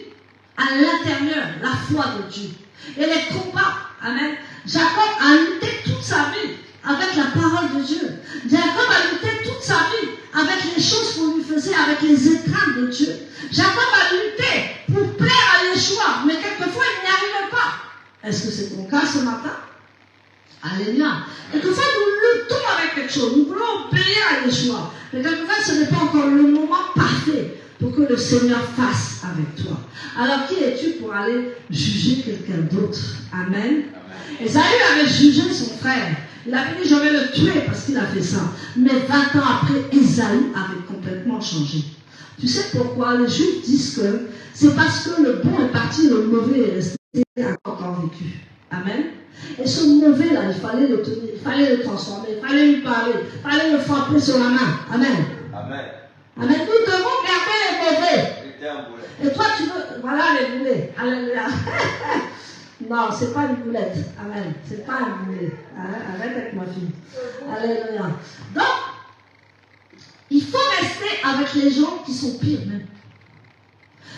D: à l'intérieur la foi de Dieu. Et les combats, amen. Jacob a lutté toute sa vie avec la parole de Dieu. Jacob a lutté toute sa vie avec les choses qu'on lui faisait, avec les étreintes de Dieu. Jacob a lutté pour plaire à Yeshua, mais quelquefois il n'y arrivait pas. Est-ce que c'est ton cas ce matin? Alléluia. Quelquefois nous luttons avec quelque chose, nous voulons obéir à Yeshua, mais quelquefois ce n'est pas encore le moment parfait. pour que le Seigneur fasse avec toi. Alors qui es-tu pour aller juger quelqu'un d'autre? Amen. Ésaü avait jugé son frère. Il avait dit, je vais le tuer parce qu'il a fait ça. Mais 20 ans après, Ésaü avait complètement changé. Tu sais pourquoi? Les Juifs disent que c'est parce que le bon est parti, le mauvais est resté encore vécu. Amen. Et ce mauvais-là, il fallait le tenir, il fallait le transformer, il fallait lui parler, il fallait le frapper sur la main. Amen. Amen. Amen. Nous devons garder les mauvais. Et toi, tu veux... Voilà les boulets. Alléluia. Non, c'est pas une boulette. Amen. C'est pas un boulet. Arrête avec ma fille. Alléluia. Donc, il faut rester avec les gens qui sont pires même.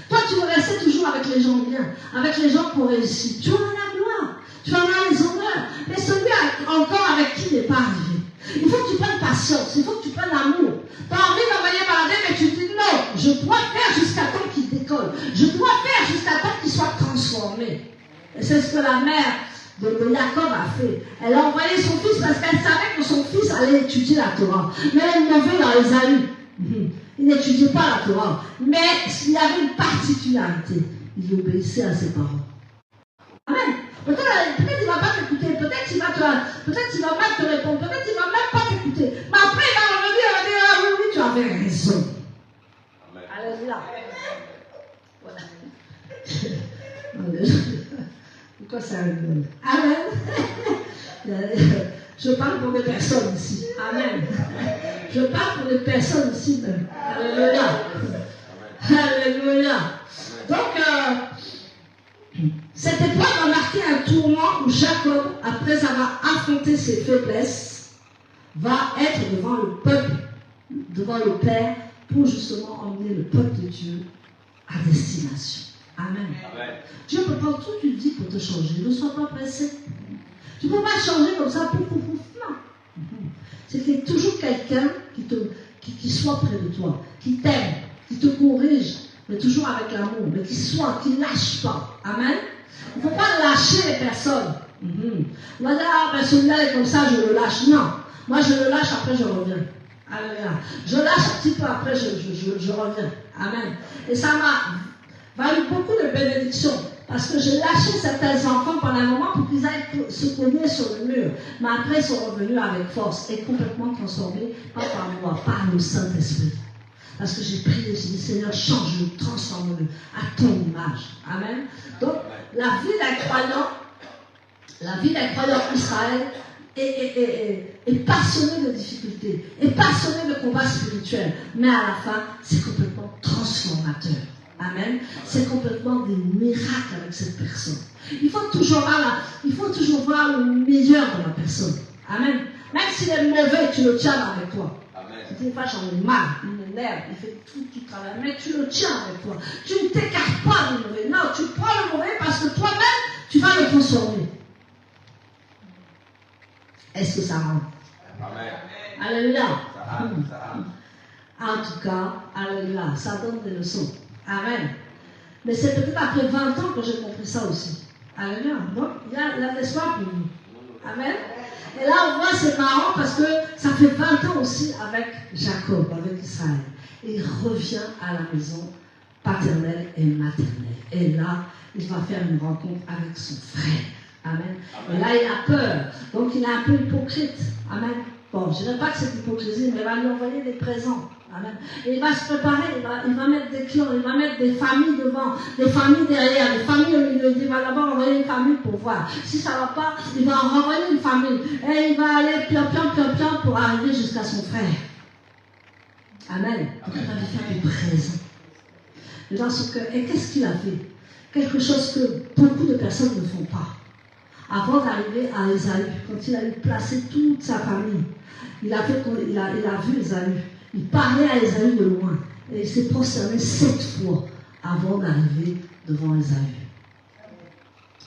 D: Toi, tu veux rester toujours avec les gens bien, avec les gens qui ont réussi. Tu auras la gloire, tu auras les honneurs. Mais celui encore avec qui n'est pas arrivé. Il faut que tu prennes patience, il faut que tu prennes l'amour. Tu as envie d'envoyer balader, mais tu dis non, je dois faire jusqu'à temps qu'il décolle. Je dois faire jusqu'à temps qu'il soit transformé. Et c'est ce que la mère de Jacob a fait. Elle a envoyé son fils parce qu'elle savait que son fils allait étudier la Torah. Mais elle est mauvais dans Ésaü. Il n'étudiait pas la Torah. Mais il y avait une particularité. Il obéissait à ses parents. Amen. Peut-être il ne va pas t'écouter. Peut-être il va mal te répondre. Peut-être il ne va même pas t'écouter. Mais après il va revenir et va dire, ah oui, tu avais raison. Alléluia. Voilà. Pourquoi ça rigole? Amen. Je parle pour des personnes ici. Amen. Je parle pour des personnes ici même. Alléluia. Alléluia. Donc, cette époque a marqué un tournant où Jacob, après avoir affronté ses faiblesses, va être devant le peuple, devant le Père, pour justement emmener le peuple de Dieu à destination. Amen. Amen. Dieu peut prendre tout tu dis pour te changer. Ne sois pas pressé. Tu ne peux pas changer comme ça, pouf, pouf, pouf. Non. C'est qu'il y ait toujours quelqu'un qui soit près de toi, qui t'aime, qui te corrige, mais toujours avec l'amour, mais qui ne lâche pas. Amen. Il ne faut pas lâcher les personnes. On va dire, ah ben celui-là est comme ça, je le lâche. Non. Moi je le lâche, après je reviens. Alléluia. Je lâche un petit peu, après je reviens. Amen. Et ça m'a valu beaucoup de bénédictions. Parce que j'ai lâché certains enfants pendant un moment pour qu'ils aillent se cogner sur le mur. Mais après, ils sont revenus avec force et complètement transformés, pas par moi, par le Saint-Esprit. Parce que j'ai prié, j'ai dit, Seigneur, change-le, transforme-le à ton image. Amen. Donc, la vie d'un croyant Israël est passionnée de difficultés, est passionnée de combats spirituels. Mais à la fin, c'est complètement transformateur. Amen. C'est complètement des miracles avec cette personne. Il faut toujours voir le meilleur de la personne. Amen. Même s'il est mauvais, tu le tiens avec toi. Amen. Tu dis pas j'en ai marre, il m'énerve, il fait tout du travail, mais tu le tiens avec toi. Tu ne t'écartes pas du mauvais. Non, tu prends le mauvais parce que toi-même, tu vas le transformer. Est-ce que ça rentre? Amen. Alléluia. En tout cas, alléluia, ça donne des leçons. Amen. Mais c'est peut-être après 20 ans que j'ai compris ça aussi. Alléluia. Donc, il y a l'espoir pour nous. Amen. Et là, on voit, c'est marrant parce que ça fait 20 ans aussi avec Jacob, avec Israël. Et il revient à la maison paternelle et maternelle. Et là, il va faire une rencontre avec son frère. Amen. Et là, il a peur. Donc, il est un peu hypocrite. Amen. Bon, je ne dirais pas que c'est hypocrisie, mais il va lui envoyer des présents. Amen. Et il va se préparer, il va mettre des clans, il va mettre des familles devant, des familles derrière, des familles au milieu. Il va d'abord envoyer une famille pour voir. Si ça ne va pas, il va en renvoyer une famille. Et il va aller pion pour arriver jusqu'à son frère. Amen. Donc il va lui faire des présents. Et dans son cœur. Et qu'est-ce qu'il a fait? Quelque chose que beaucoup de personnes ne font pas. Avant d'arriver à Ésaü, quand il a eu placé toute sa famille, il a vu Ésaü. Il parlait à Ésaü de loin. Et il s'est prosterné 7 fois avant d'arriver devant Ésaü.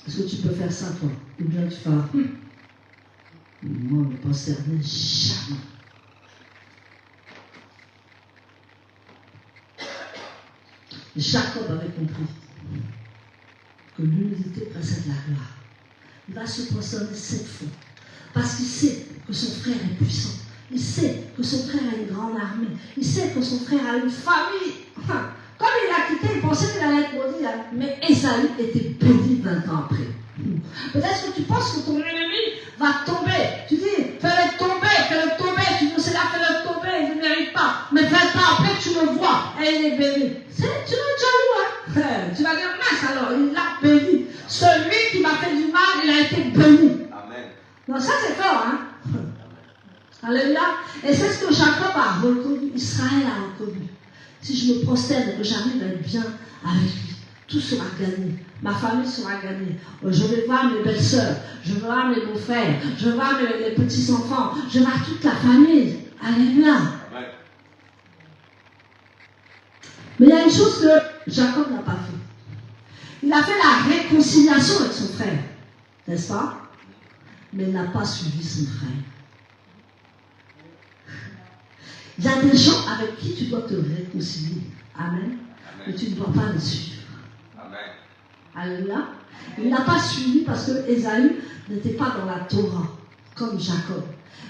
D: Est-ce que tu peux faire ça, toi? Ou bien tu vas... Moi, je ne me prosterner jamais. Jacob avait compris que l'humilité précède la gloire. Il va se prosterner 7 fois. Parce qu'il sait que son frère est puissant. Il sait que son frère a une grande armée. Il sait que son frère a une famille. réalité, il pensait qu'il allait être maudit, hein. Mais Ésaü était béni 20 ans après. Peut-être que tu penses que ton ennemi va tomber. Tu dis, fais-le tomber. Tu dis, c'est là, fais-le tomber, il ne mérite pas. Mais 20 ans après, tu le vois et il est béni. Tu l'as déjà vu, hein? Tu vas dire, mince alors, il l'a béni. Celui qui m'a fait du mal, il a été béni.
B: Amen.
D: Donc ça, c'est fort, hein? Alléluia. Et c'est ce que Jacob a reconnu, Israël a reconnu. Si je me prosterne, que j'arrive à être bien avec lui, tout sera gagné. Ma famille sera gagnée. Je vais voir mes belles-sœurs, je vais voir mes beaux-frères, je vais voir mes petits-enfants, je vais voir toute la famille. Alléluia.
B: Amen.
D: Mais il y a une chose que Jacob n'a pas fait. Il a fait la réconciliation avec son frère, n'est-ce pas? Mais il n'a pas suivi son frère. Il y a des gens avec qui tu dois te réconcilier. Amen. Mais tu ne dois pas les suivre.
B: Amen.
D: Alléluia. Il n'a pas suivi parce que Ésaü n'était pas dans la Torah, comme Jacob.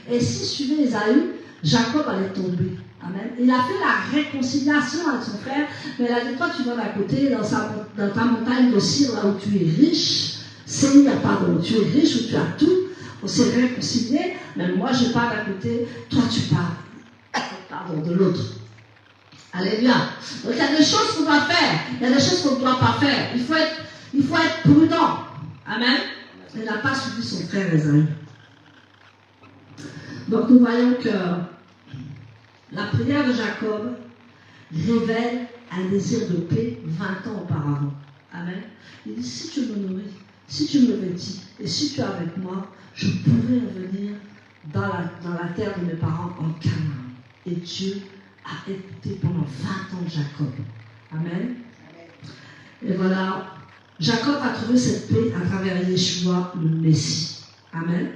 D: Et s'il suivait Ésaü, Jacob allait tomber. Amen. Il a fait la réconciliation avec son frère, mais il a dit, toi tu vas d'à côté, dans ta montagne de Cire, là où tu es riche, Seigneur, pardon, où tu es riche, où tu as tout, on s'est réconcilié, mais moi je pars d'à côté, toi tu pars. Pardon, de l'autre. Alléluia. Donc il y a des choses qu'on doit faire, il y a des choses qu'on ne doit pas faire. Il faut être prudent. Amen. Il n'a pas suivi son frère Ésaü. Donc nous voyons que la prière de Jacob révèle un désir de paix 20 ans auparavant. Amen. Il dit, si tu me nourris, si tu me vêtis, et si tu es avec moi, je pourrai revenir dans la terre de mes parents en Canaan. Et Dieu a écouté pendant 20 ans Jacob. Amen. Et voilà, Jacob a trouvé cette paix à travers Yeshua, le Messie. Amen.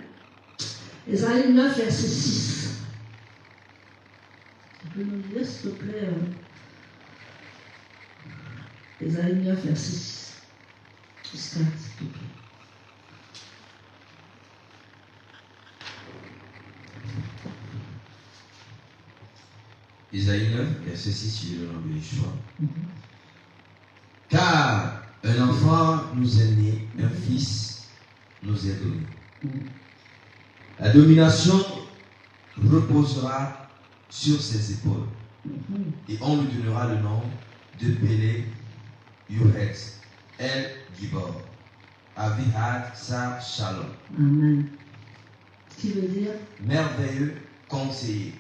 D: Ésaïe 9, verset 6. Tu peux nous lire, s'il te plaît, Ésaïe 9, verset 6. Jusqu'à, s'il te plaît.
B: Isaïe 9, verset 6, suivi le nom de Yeshua. Car un enfant nous est né, un fils nous est donné. La domination reposera sur ses épaules. Et on lui donnera le nom de Pélé Yuretz, El Gibor, Avihad Sar Shalom.
D: Amen. Qui veut dire
B: merveilleux conseiller,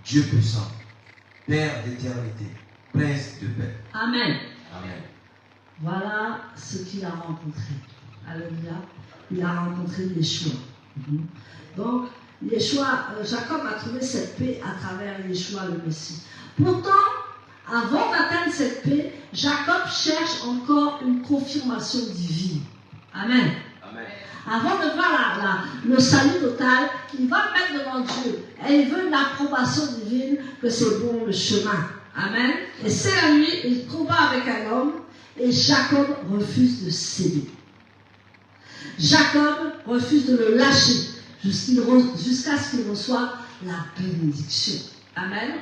B: Dieu puissant, Père d'éternité, Prince de paix.
D: Amen.
B: Amen.
D: Voilà ce qu'il a rencontré. Alléluia. Il a rencontré Yeshua. Donc, Jacob a trouvé cette paix à travers Yeshua le Messie. Pourtant, avant d'atteindre cette paix, Jacob cherche encore une confirmation divine. Amen.
B: Amen.
D: Avant de voir le salut total, il va mettre devant Dieu. Et il veut une approbation divine que c'est bon le chemin. Amen. Et c'est la nuit, il combat avec un homme et Jacob refuse de céder. Jacob refuse de le lâcher jusqu'à ce qu'il reçoive la bénédiction. Amen.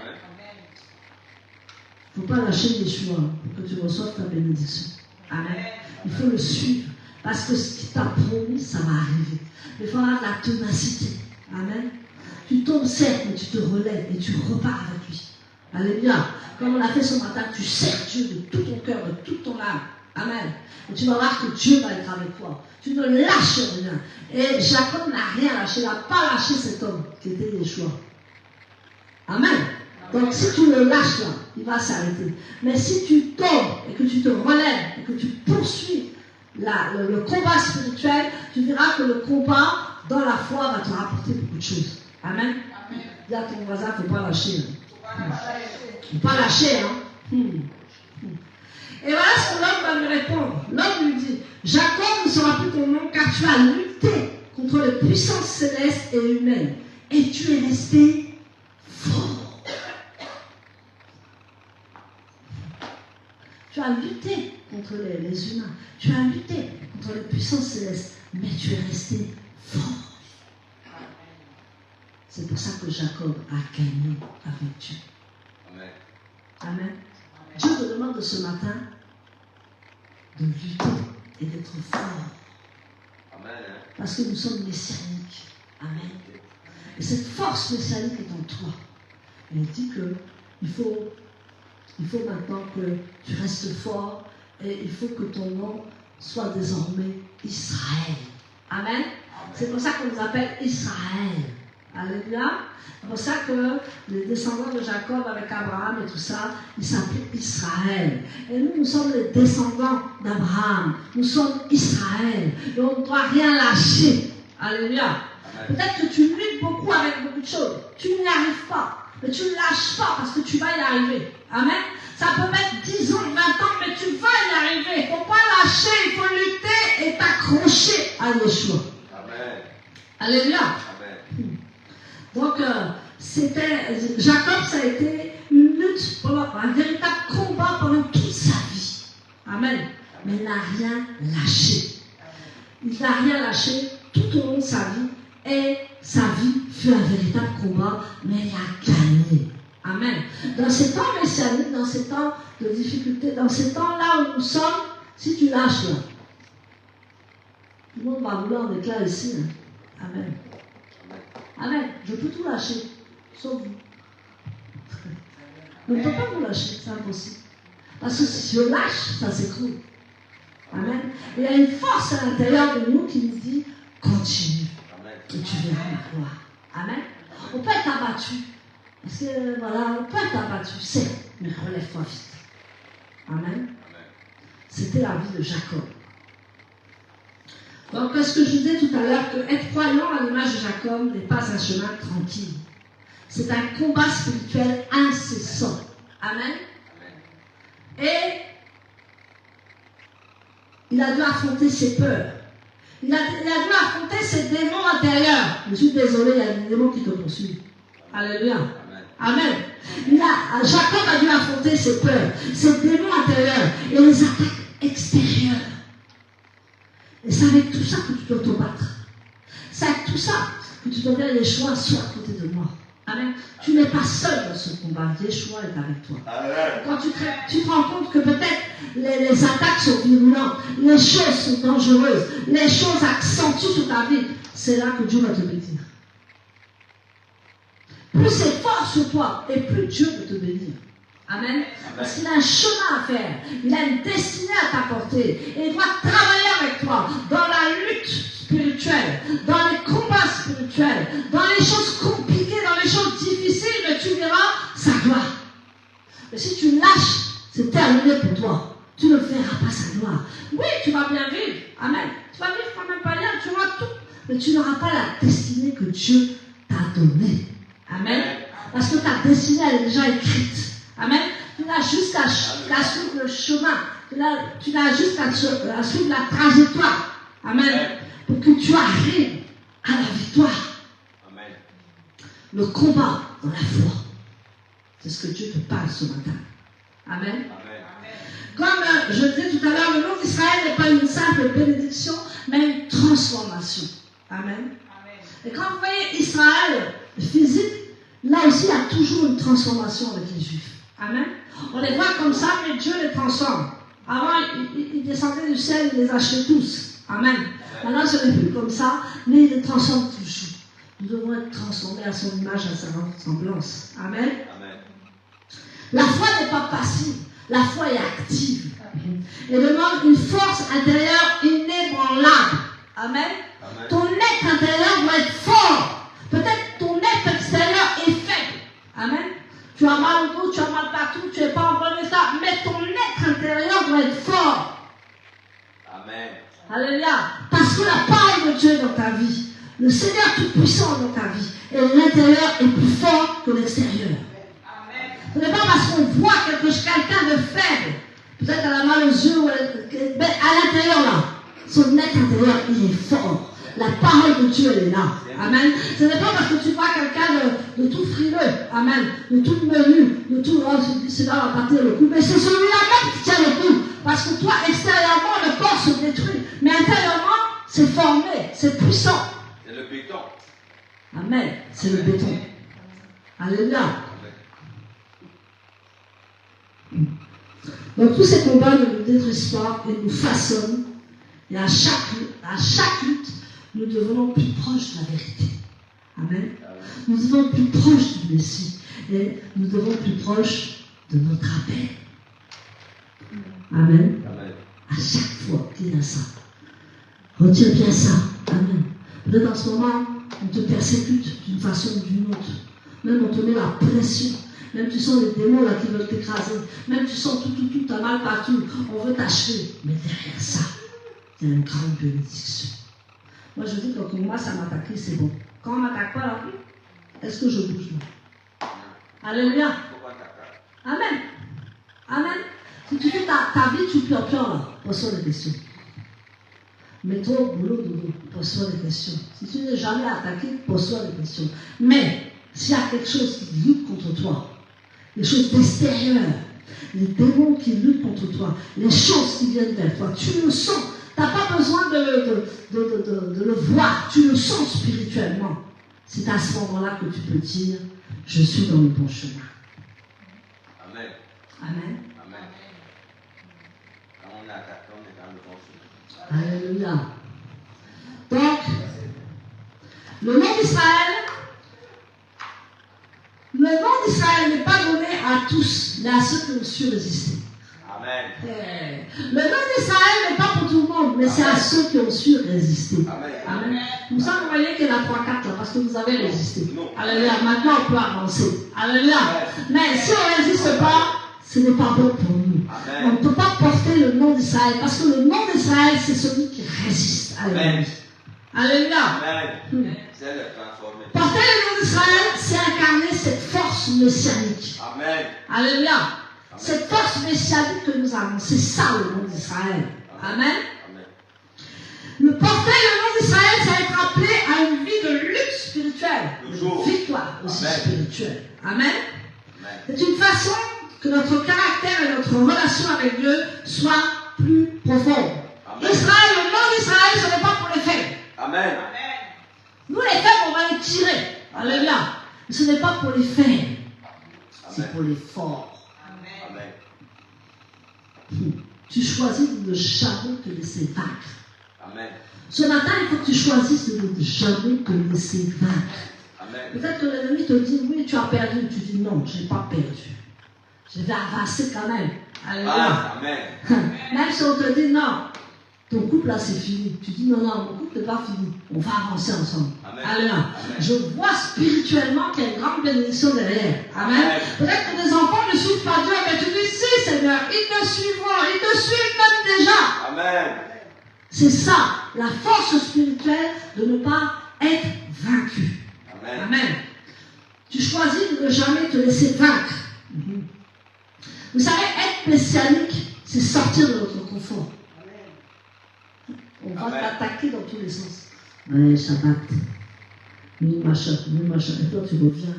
D: Il ne faut pas lâcher Yeshua pour que tu reçoives ta bénédiction. Amen. Il faut le suivre. Parce que ce qu'il t'a promis, ça va arriver. Il faut avoir de la ténacité. Amen. Tu tombes certes, mais tu te relèves et tu repars avec lui. Alléluia. Comme on l'a fait ce matin, tu sers Dieu de tout ton cœur, de toute ton âme. Amen. Et tu vas voir que Dieu va être avec toi. Tu ne lâches rien. Et Jacob n'a rien lâché. Il n'a pas lâché cet homme qui était Yeshua. Amen. Donc si tu le lâches là, il va s'arrêter. Mais si tu tombes et que tu te relèves et que tu poursuis le combat spirituel, tu verras que le combat dans la foi va te rapporter beaucoup de choses. Amen. Dis à ton voisin, il ne faut pas lâcher. Il ne faut pas lâcher. Et voilà ce que l'homme va lui répondre. L'homme lui dit, Jacob ne sera plus ton nom car tu as lutté contre les puissances célestes et humaines. Et tu es resté fort. Tu as lutté contre les humains. Tu as lutté contre les puissances célestes. Mais tu es resté fort. C'est pour ça que Jacob a gagné avec Dieu.
B: Amen.
D: Amen. Dieu te demande ce matin de lutter et d'être fort. Parce que nous sommes messianiques. Amen. Et cette force messianique est en toi. Et il dit que il faut maintenant que tu restes fort et il faut que ton nom soit désormais Israël. Amen. C'est pour ça qu'on nous appelle Israël. Alléluia. C'est pour ça que les descendants de Jacob avec Abraham et tout ça, ils s'appellent Israël. Et nous sommes les descendants d'Abraham. Nous sommes Israël. Et on ne doit rien lâcher. Alléluia. Peut-être que tu luttes beaucoup avec beaucoup de choses. Tu n'y arrives pas. Mais tu ne lâches pas parce que tu vas y arriver. Amen. Ça peut mettre 10 ans, 20 ans, mais tu vas y arriver. Il ne faut pas lâcher, il faut lutter et t'accrocher à Yeshua.
B: Amen.
D: Alléluia.
B: Amen.
D: Donc, Jacob, ça a été une lutte, un véritable combat pendant toute sa vie. Amen. Mais il n'a rien lâché. Il n'a rien lâché tout au long de sa vie. Et sa vie fut un véritable combat, mais il a gagné. Amen. Dans ces temps messianiques, dans ces temps de difficulté, dans ces temps-là où nous sommes, si tu lâches là, tout le monde va vouloir en éclat ici. Hein. Amen. Amen. Je peux tout lâcher, sauf vous. Je ne peux pas vous lâcher, c'est impossible. Parce que si je lâche, ça s'écroule. Amen. Et il y a une force à l'intérieur de nous qui nous dit, continue. Et tu verras la gloire. Amen. On peut être abattu. Parce que voilà, on peut être abattu, c'est, mais relève-toi vite. Amen. C'était la vie de Jacob. Donc, ce que je disais tout à l'heure, que être croyant à l'image de Jacob n'est pas un chemin tranquille. C'est un combat spirituel incessant. Amen. Et il a dû affronter ses peurs. Il a dû affronter ses démons intérieurs. Je suis désolé, il y a des démons qui te poursuivent. Alléluia. Amen. Jacob a dû affronter ses peurs, ses démons intérieurs et les attaques extérieures. Et c'est avec tout ça que tu dois te battre. C'est avec tout ça que tu dois dire, Yeshua, sois à côté de moi. Amen. Tu n'es pas seul dans ce combat. Yeshua est avec toi. Amen. Quand tu te rends compte que peut-être les attaques sont virulentes, les choses sont dangereuses, les choses accentuent sur ta vie, c'est là que Dieu va te bénir. Plus c'est fort sur toi, et plus Dieu veut te bénir. Amen. Parce qu'il a un chemin à faire. Il a une destinée à t'apporter. Et il doit travailler avec toi dans la lutte spirituelle, dans les combats spirituels, dans les choses compliquées, dans les choses difficiles, mais tu verras sa gloire. Mais si tu lâches, c'est terminé pour toi. Tu ne verras pas sa gloire. Oui, tu vas bien vivre. Amen. Tu vas vivre quand même pas bien, tu auras tout. Mais tu n'auras pas la destinée que Dieu t'a donnée. Amen. Parce que ta destinée, elle est déjà écrite. Amen. Tu n'as juste qu'à suivre le chemin. Tu n'as juste qu'à suivre la trajectoire. Amen. Pour que tu arrives à la victoire. Amen. Le combat dans la foi. C'est ce que Dieu te parle ce matin. Amen. Amen. Comme je disais tout à l'heure, le nom d'Israël n'est pas une simple bénédiction, mais une transformation. Amen. Amen. Et quand vous voyez Israël physique, là aussi il y a toujours une transformation avec les Juifs. Amen. On les voit comme ça, mais Dieu les transforme. Avant, ils descendaient du ciel, ils les achetaient tous. Amen. Maintenant, ce n'est plus comme ça, mais il les transforme toujours. Nous devons être transformés à son image, à sa ressemblance. Amen. Amen. La foi n'est pas passive, la foi est active. Elle demande une force intérieure inébranlable. Amen. Amen. Ton être intérieur doit être fort. Peut-être ton être extérieur est faible. Amen. Tu as mal au dos, tu as mal partout, tu n'es pas en bon état, mais ton être intérieur doit être fort. Amen. Alléluia. Parce que la parole de Dieu est dans ta vie. Le Seigneur Tout-Puissant est dans ta vie. Et l'intérieur est plus fort que l'extérieur. Amen. Ce n'est pas parce qu'on voit quelqu'un de faible, peut-être elle a mal aux yeux, mais à l'intérieur là, son être intérieur, il est fort. La parole de Dieu, elle est là. Amen. Ce n'est pas parce que tu vois quelqu'un de tout frileux, amen, de tout menu, de tout, cela va partir le coup. Mais c'est celui-là même qui tient le coup. Parce que toi, extérieurement, le corps se détruit. Mais intérieurement, c'est formé, c'est puissant.
B: C'est le béton.
D: Amen. C'est le béton. Alléluia. Donc tous ces combats ne nous détruisent pas et nous façonnent. Et à chaque lutte, nous devenons plus proches de la vérité. Amen. Nous devenons plus proches du Messie. Et nous devenons plus proches de notre appel. Amen. À chaque fois qu'il y a ça. Retiens bien ça. Amen. Peut-être en ce moment, on te persécute d'une façon ou d'une autre. Même on te met la pression. Même tu sens les démons là qui veulent t'écraser. Même tu sens tout, t'as mal partout. On veut t'achever. Mais derrière ça, il y a une grande bénédiction. Moi je dis que quand on commence à m'attaquer, c'est bon. Quand on ne m'attaque pas là, est-ce que je bouge là? Alléluia. Amen. Amen. Si tu fais ta vie, tu pleures là. Pose-toi des questions. Mets-toi au boulot, dodo. Pose-toi des questions. Si tu n'es jamais attaqué, pose-toi des questions. Mais s'il y a quelque chose qui lutte contre toi, les choses d'extérieur, les démons qui luttent contre toi, les choses qui viennent vers toi, tu le sens. Tu n'as pas besoin de le voir, tu le sens spirituellement. C'est à ce moment-là que tu peux dire, je suis dans le bon chemin.
B: Amen.
D: Amen.
B: Amen. Quand on est attaqué, on est dans le bon chemin.
D: Alléluia. Donc, le nom d'Israël n'est pas donné à tous, mais à ceux qui ont su résister.
B: Amen.
D: Le nom d'Israël n'est pas pour tout le monde, mais c'est à ceux qui ont su résister.
B: Amen.
D: Amen. Vous savez, vous voyez qu'il y a 3-4 là, parce que vous avez résisté.
B: Non.
D: Alléluia. Maintenant, on peut avancer. Alléluia. Mais si on ne résiste pas, ce n'est pas bon pour nous.
B: Amen.
D: On ne peut pas porter le nom d'Israël, parce que le nom d'Israël, c'est celui qui résiste.
B: Amen.
D: Alléluia.
B: Amen. C'est le transformer.
D: Porter le nom d'Israël, c'est incarner cette force messianique.
B: Amen.
D: Alléluia.
B: Amen.
D: Cette force messianique que nous avons, c'est ça le nom d'Israël. Amen.
B: Amen.
D: Le porter le nom d'Israël, c'est être appelé à une vie de lutte spirituelle,
B: Toujours.
D: de victoire aussi
B: Amen.
D: spirituelle. Amen.
B: Amen.
D: C'est une façon que notre caractère et notre relation avec Dieu soient plus profondes.
B: Amen.
D: Israël, le nom d'Israël, ce n'est pas pour les faibles.
B: Amen.
D: Nous, les faibles, on va les tirer. Alléluia. Mais ce n'est pas pour les faibles. C'est pour les forts.
B: Amen.
D: Tu choisis de ne jamais te laisser vaincre.
B: Amen.
D: Ce matin, il faut que tu choisisses de ne jamais te laisser vaincre.
B: Amen.
D: Peut-être que l'ennemi te dit, oui, tu as perdu. Tu dis, non, je n'ai pas perdu. Je vais avancer quand même. Alléluia.
B: Amen.
D: Même si on te dit, non, ton couple là, c'est fini. Tu dis, non, mon couple n'est pas fini. On va avancer ensemble.
B: Amen.
D: Alléluia.
B: Amen.
D: Je vois spirituellement qu'il y a une grande bénédiction derrière. Amen.
B: Amen.
D: Peut-être que des enfants ne suivent pas Dieu, mais tu dis, si, Seigneur, ils te suivront. Ils te suivent même déjà.
B: Amen.
D: C'est ça, la force spirituelle de ne pas être vaincu.
B: Amen.
D: Amen. Tu choisis de ne jamais te laisser vaincre. Vous savez, être messianique, c'est sortir de notre confort. On va
B: Amen.
D: t'attaquer dans tous les sens. Ouais, Shabbat. Oui, machin. Et toi, tu reviens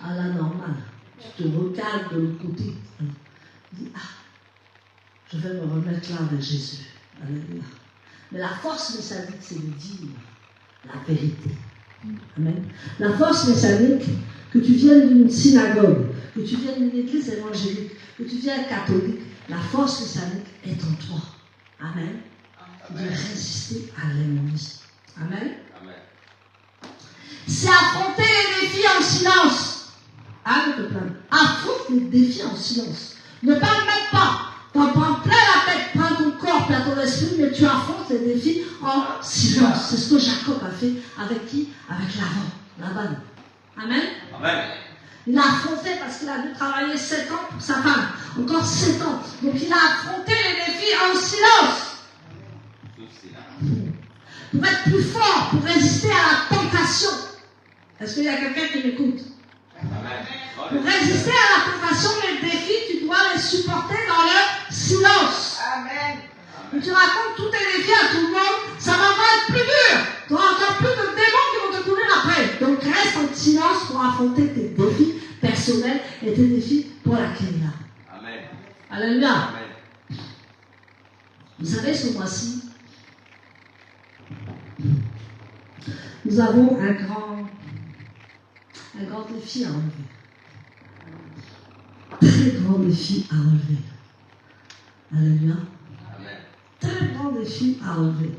D: à la normale. Tu te regardes de l'autre côté. Tu dis, je vais me remettre là avec Jésus. Alléluia. Mais la force messianique, c'est de dire la vérité. Amen. La force messianique, que tu viennes d'une synagogue, que tu viennes d'une église évangélique, que tu viennes catholique, la force messianique est en toi. Amen. De résister à l'ennemi. Amen.
B: Amen.
D: C'est affronter les défis en silence. Arrête de plaindre. Affronte les défis en silence. Ne parle même pas. T'en prends plein la tête, prends ton corps, plein ton esprit, mais tu affrontes les défis en silence. C'est ce que Jacob a fait avec qui? Avec Laban. Amen.
B: Amen.
D: Il a affronté parce qu'il a dû travailler 7 ans pour sa femme. Encore 7 ans. Donc il a affronté les défis en silence. Pour être plus fort, pour résister à la tentation. Est-ce qu'il y a quelqu'un qui m'écoute?
B: Amen.
D: Pour résister à la tentation, les défis, tu dois les supporter dans le silence.
E: Amen.
D: Quand tu racontes tous tes défis à tout le monde, ça va être plus dur. Tu auras encore plus de démons qui vont te courir après. Donc reste en silence pour affronter tes défis personnels et tes défis pour la Kenya.
B: Amen.
D: Alléluia.
B: Amen.
D: Vous savez, ce mois-ci, nous avons un grand défi à relever. Très grand défi à relever. Alléluia.
B: Amen.
D: Très grand défi à relever.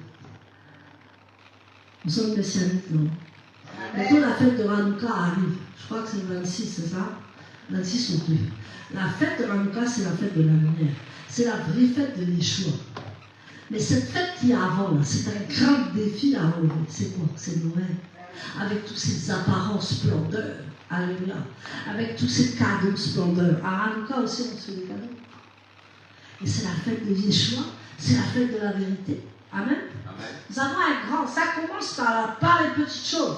D: Nous sommes messianiques, non? Bientôt la fête de Hanouka arrive. Je crois que c'est le 26, c'est ça? 26 ou plus. La fête de Hanouka, c'est la fête de la lumière. C'est la vraie fête de Yeshua. Mais cette fête qui est avant, là, c'est un grand défi à relever. C'est quoi? C'est Noël. Avec toutes ces apparences splendeurs. Alléluia. Avec tous ces cadeaux splendeurs. À Hanouka aussi, on se fait des cadeaux. Et c'est la fête de Yeshua. C'est la fête de la vérité. Amen.
B: Amen.
D: Nous avons un grand. Ça commence par les petites choses.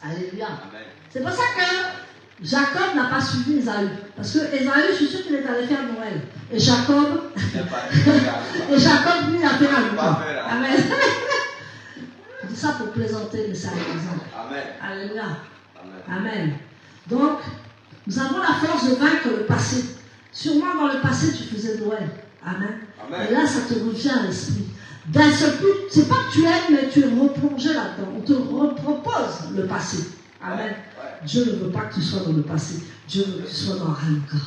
D: Alléluia.
B: Amen.
D: C'est pour ça que Jacob n'a pas suivi Ésaü. Parce que Ésaü, je suis sûr qu'il est allé faire Noël. Et Jacob, lui, a fait Hanouka. Amen. Je dis ça pour plaisanter, mais c'est un exemple.
B: Amen.
D: Alléluia.
B: Amen.
D: Amen. Donc, nous avons la force de vaincre le passé. Sûrement dans le passé, tu faisais Noël. Amen.
B: Amen.
D: Et là, ça te revient à l'esprit. D'un seul coup, c'est pas que tu aimes, mais tu es replongé là-dedans. On te repropose le passé. Amen.
B: Ouais.
D: Dieu ne veut pas que tu sois dans le passé. Dieu veut que tu sois dans Hanouka.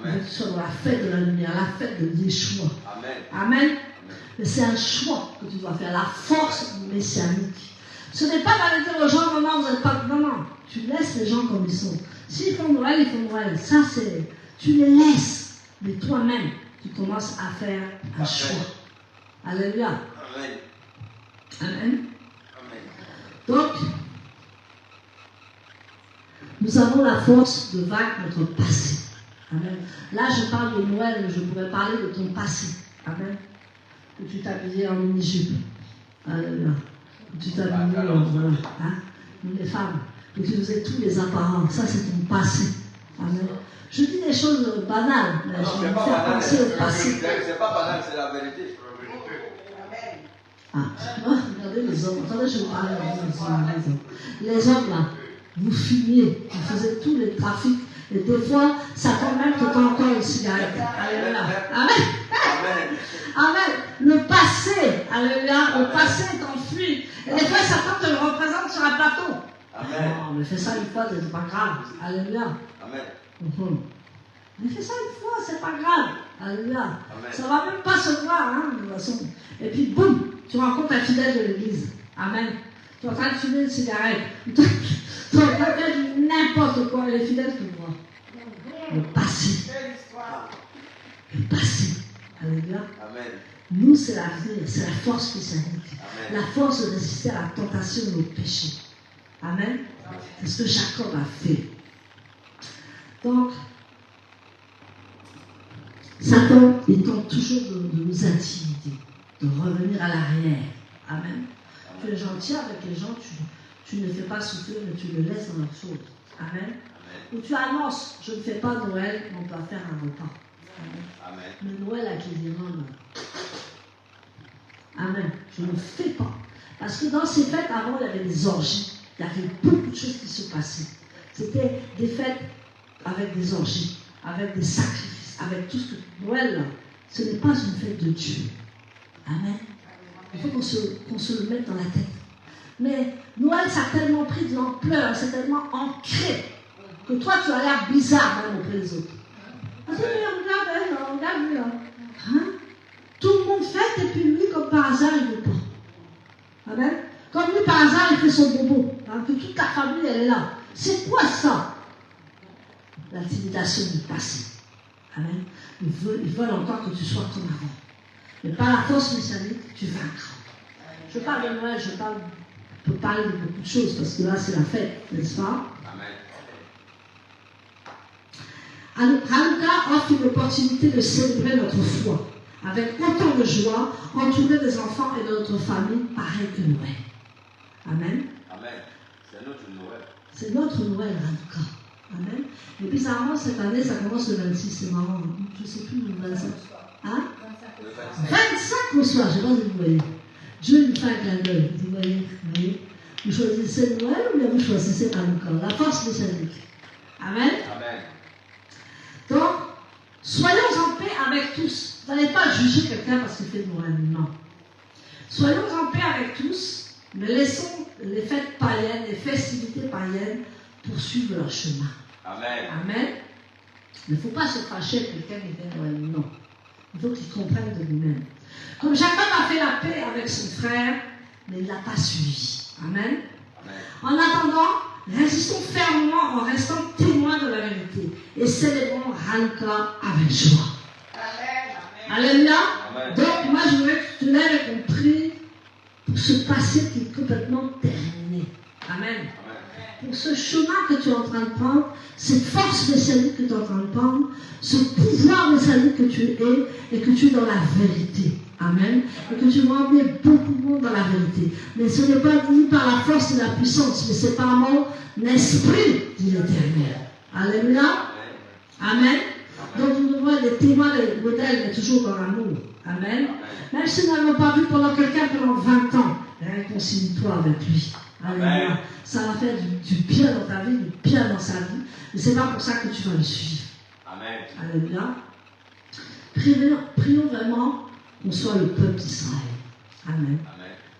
D: Il veut que tu sois dans la fête de la lumière, la fête de Yeshua.
B: Amen.
D: Amen. Mais c'est un choix que tu dois faire, la force messianique. Ce n'est pas d'aller dire aux gens, non, vous n'êtes pas. Non, non. Tu laisses les gens comme ils sont. S'ils font Noël, ils font Noël. Ça, c'est. Tu les laisses. Mais toi-même, tu commences à faire un choix. Alléluia.
B: Amen.
D: Amen.
B: Amen.
D: Donc, nous avons la force de vaincre notre passé. Amen. Là, je parle de Noël, mais je pourrais parler de ton passé. Amen. Que tu t'habillais en mini-jupe. Alléluia. Que tu t'habillais en. Voilà. Hein? Nous, les femmes. Que tu faisais tous les apparents. Ça, c'est ton passé. Amen. Je dis des choses banales, mais
B: Non,
D: je vais
B: c'est
D: me
B: pas
D: faire
B: banal.
D: penser au passé.
B: C'est pas banal, c'est la vérité.
D: Ah, regardez les hommes. Attendez, je vais vous parler des hommes. Les hommes, là, vous fumiez, vous faisiez tous les trafics. Et des fois, ça quand même que tu as encore une cigarette. Alléluia. Amen.
B: Amen.
D: Amen. Le passé, alléluia, le passé est enfui. Et des fois, Satan te le représente sur un plateau.
B: Amen.
D: Non, mais fais ça une fois, c'est pas grave. Alléluia.
B: Amen.
D: Mais fais ça une fois, c'est pas grave. Alléluia.
B: Amen.
D: Ça va même pas se voir, hein, de toute façon. Et puis, boum, tu rencontres un fidèle de l'église. Amen. Tu es en train de fumer une cigarette. Tu es en train de faire n'importe quoi. Les fidèles te voient. Le passé. Le passé. Alléluia.
B: Amen.
D: Nous, c'est l'avenir, c'est la force messianique.
B: Amen.
D: La force de résister à la tentation et au péché. Amen. C'est ce que Jacob a fait. Donc, Satan, il tente toujours de nous intimider, de revenir à l'arrière. Amen. Tu es gentil avec les gens, tu ne les fais pas souffrir, mais tu les laisses dans leurs choses. Amen. Ou tu annonces, je ne fais pas Noël, on doit faire un repas. Amen.
B: Amen.
D: Mais Noël avec les Irlandais. Amen. Je ne fais pas. Parce que dans ces fêtes, avant, il y avait des orgies. Il y avait beaucoup de choses qui se passaient. C'était des fêtes avec des orgies, avec des sacrifices, avec tout ce que... Noël, là, ce n'est pas une fête de Dieu. Amen. Il faut qu'on se le mette dans la tête. Mais Noël, ça a tellement pris de l'ampleur, c'est tellement ancré, que toi, tu as l'air bizarre même auprès des autres. Parce que regarde elle, regarde lui là. Hein? Tout le monde fête et puis lui, comme par hasard, il ne veut pas. Amen. Comme lui, par hasard, il fait son bobo. Hein, que toute ta famille, elle est là. C'est quoi ça? L'intimidation du passé. Amen. Ils veulent encore que tu sois comme avant. Mais par la force messianique, tu vaincras. Je parle de Noël, je peux parler de beaucoup de choses, parce que là, c'est la fête, n'est-ce pas?
B: Amen.
D: Hanouka offre une opportunité de célébrer notre foi avec autant de joie, entouré des enfants et de notre famille, pareil que Noël. Amen.
B: Amen. C'est notre Noël.
D: C'est notre Noël, Hanouka. Amen. Et bizarrement, cette année, ça commence le 26, c'est marrant. Je ne sais plus le 25. Hein?
B: Le
D: 25 au soir, je ne sais pas si vous voyez. Dieu lui fait un clin d'œil. Vous voyez, vous choisissez Noël ou bien vous choisissez Hanouka? La force messianique. Amen.
B: Amen.
D: Donc, soyons en paix avec tous. Vous n'allez pas juger quelqu'un parce qu'il fait Noël, non. Soyons en paix avec tous, mais laissons les fêtes païennes, les festivités païennes poursuivre leur chemin.
B: Amen.
D: Amen. Il ne faut pas se fâcher avec quelqu'un qui vient de nous. Non. Il faut qu'il comprenne de lui-même. Comme Jacob a fait la paix avec son frère, mais il ne l'a pas suivi. Amen. En attendant, résistons fermement en restant témoins de la vérité et célébrons Hanouka avec joie. Alléluia. Donc, moi, je voudrais que tu te lèves et qu'on prie pour ce passé qui est complètement terminé. Amen. Pour ce chemin que tu es en train de prendre, cette force messianique que tu es en train de prendre, ce pouvoir messianique que tu es et que tu es dans la vérité. Amen. Et que tu vas emmener beaucoup de monde dans la vérité. Mais ce n'est pas ni par la force et la puissance, mais c'est par mon esprit, dit l'Éternel. Alléluia. Amen. Donc nous devons être des témoins, des modèles, mais toujours dans l'amour. Amen. Même si nous n'avons pas vu pendant quelqu'un pendant 20 ans, réconcilie-toi avec lui. Alléluia. Ça va faire du bien dans ta vie, du bien dans sa vie. Mais ce n'est pas pour ça que tu vas le suivre. Amen. Alléluia. Prions vraiment qu'on soit le peuple d'Israël. Amen.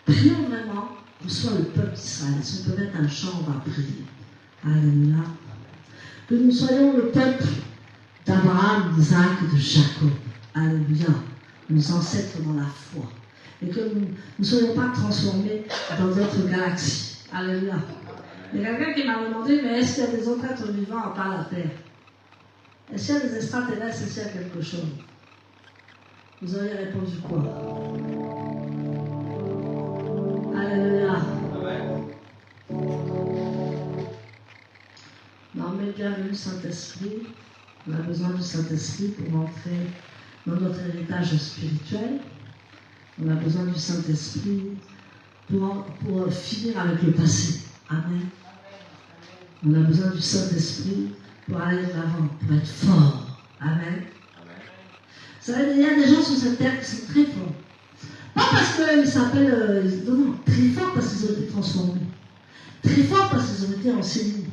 D: Prions vraiment qu'on soit le peuple d'Israël. Si on peut mettre un chant, on va prier. Alléluia. Que nous soyons le peuple d'Abraham, d'Isaac et de Jacob. Alléluia. Nos ancêtres dans la foi. Et que nous ne soyons pas transformés dans d'autres galaxies. Alléluia. Il y a quelqu'un qui m'a demandé, mais est-ce qu'il y a des autres êtres vivants à part la Terre? Est-ce qu'il y a des extraterrestres? Est-ce qu'il y a quelque chose? Vous auriez répondu quoi? Alléluia. Non, mais bienvenue Saint-Esprit. On a besoin du Saint-Esprit pour entrer dans notre héritage spirituel. On a besoin du Saint-Esprit pour finir avec le passé. Amen. On a besoin du Saint-Esprit pour aller de l'avant, pour être fort. Amen. Vous savez, il y a des gens sur cette terre qui sont très forts. Pas parce qu'ils s'appellent... non, très forts parce qu'ils ont été transformés. Très forts parce qu'ils ont été enseignés.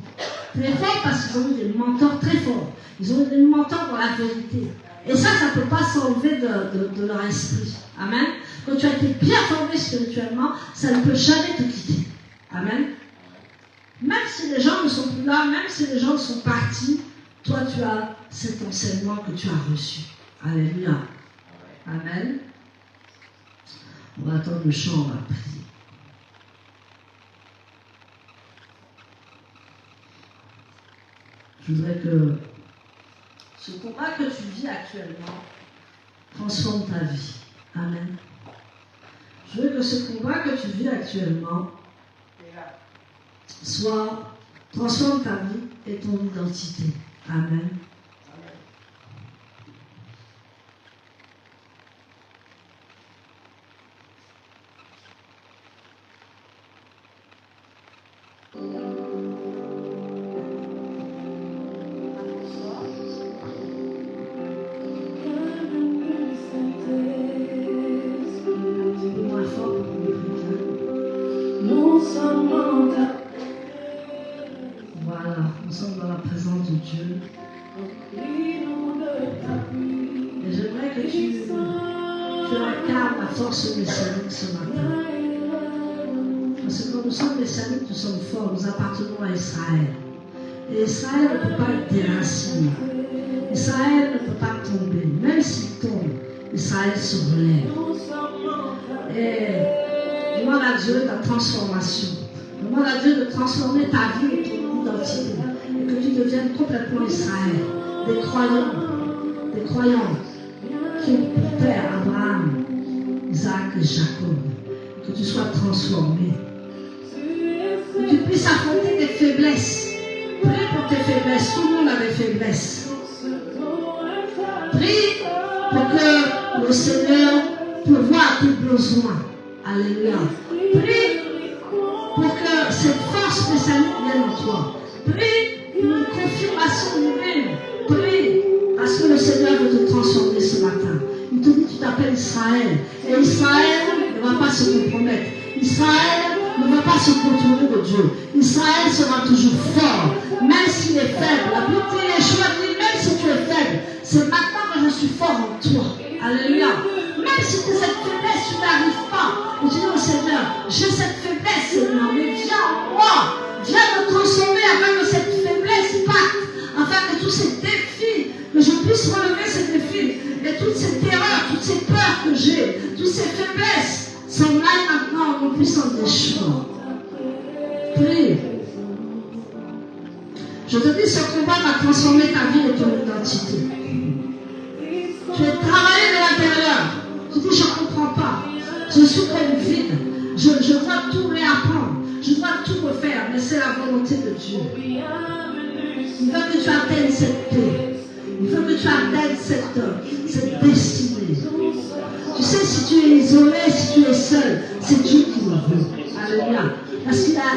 D: Très forts parce qu'ils ont eu des mentors très forts. Ils ont eu des mentors dans la vérité. Et ça ne peut pas s'enlever de leur esprit. Amen. Quand tu as été bien formé spirituellement, ça ne peut jamais te quitter. Amen. Même si les gens ne sont plus là, même si les gens sont partis, toi tu as cet enseignement que tu as reçu. Alléluia. Amen. On va attendre le chant, on va prier. Je voudrais que ce combat que tu vis actuellement transforme ta vie. Amen. Je veux que ce combat que tu vis actuellement transforme ta vie et ton identité. Amen. Nous sommes forts, nous appartenons à Israël. Et Israël ne peut pas être déraciné. Israël ne peut pas tomber. Même s'il tombe, Israël se relève. Et demande à Dieu ta transformation. Demande à Dieu de transformer ta vie et ton identité. Et que tu deviennes complètement Israël. Des croyants qui ont pour père Abraham, Isaac et Jacob. Et que tu sois transformé. Que tu puisses affronter tes faiblesses. Prie pour tes faiblesses. Tout le monde a des faiblesses. Prie pour que le Seigneur pourvoie tes besoins. Alléluia. Prie pour que cette force messianique vienne en toi. Prie pour une confirmation divine. Prie parce que le Seigneur veut te transformer ce matin. Il te dit tu t'appelles Israël. Et Israël ne va pas se compromettre. Israël ne va pas se contourner de Dieu. Israël sera toujours fort, même s'il est faible. La Bible dit, Yeshua dit, même si tu es faible, c'est maintenant que je suis fort en toi. Alléluia. Même si cette faiblesse, tu n'arrives pas. Et tu dis au Seigneur, j'ai cette faiblesse, Seigneur, mais viens en moi. Viens me transformer afin que cette faiblesse parte, afin que tous ces défis prie. Je te dis, ce combat va transformer ta vie et ton identité. Tu es travaillé de l'intérieur. Tu dis, je ne comprends pas. Je suis comme vide. Je dois tout réapprendre. Je dois tout refaire. Mais c'est la volonté de Dieu. Il veut que tu atteignes cette paix. Il veut que tu atteignes cette destinée. Tu sais, si tu es isolé, si tu es seul, c'est Dieu qui le veut. Alléluia. Parce qu'il a un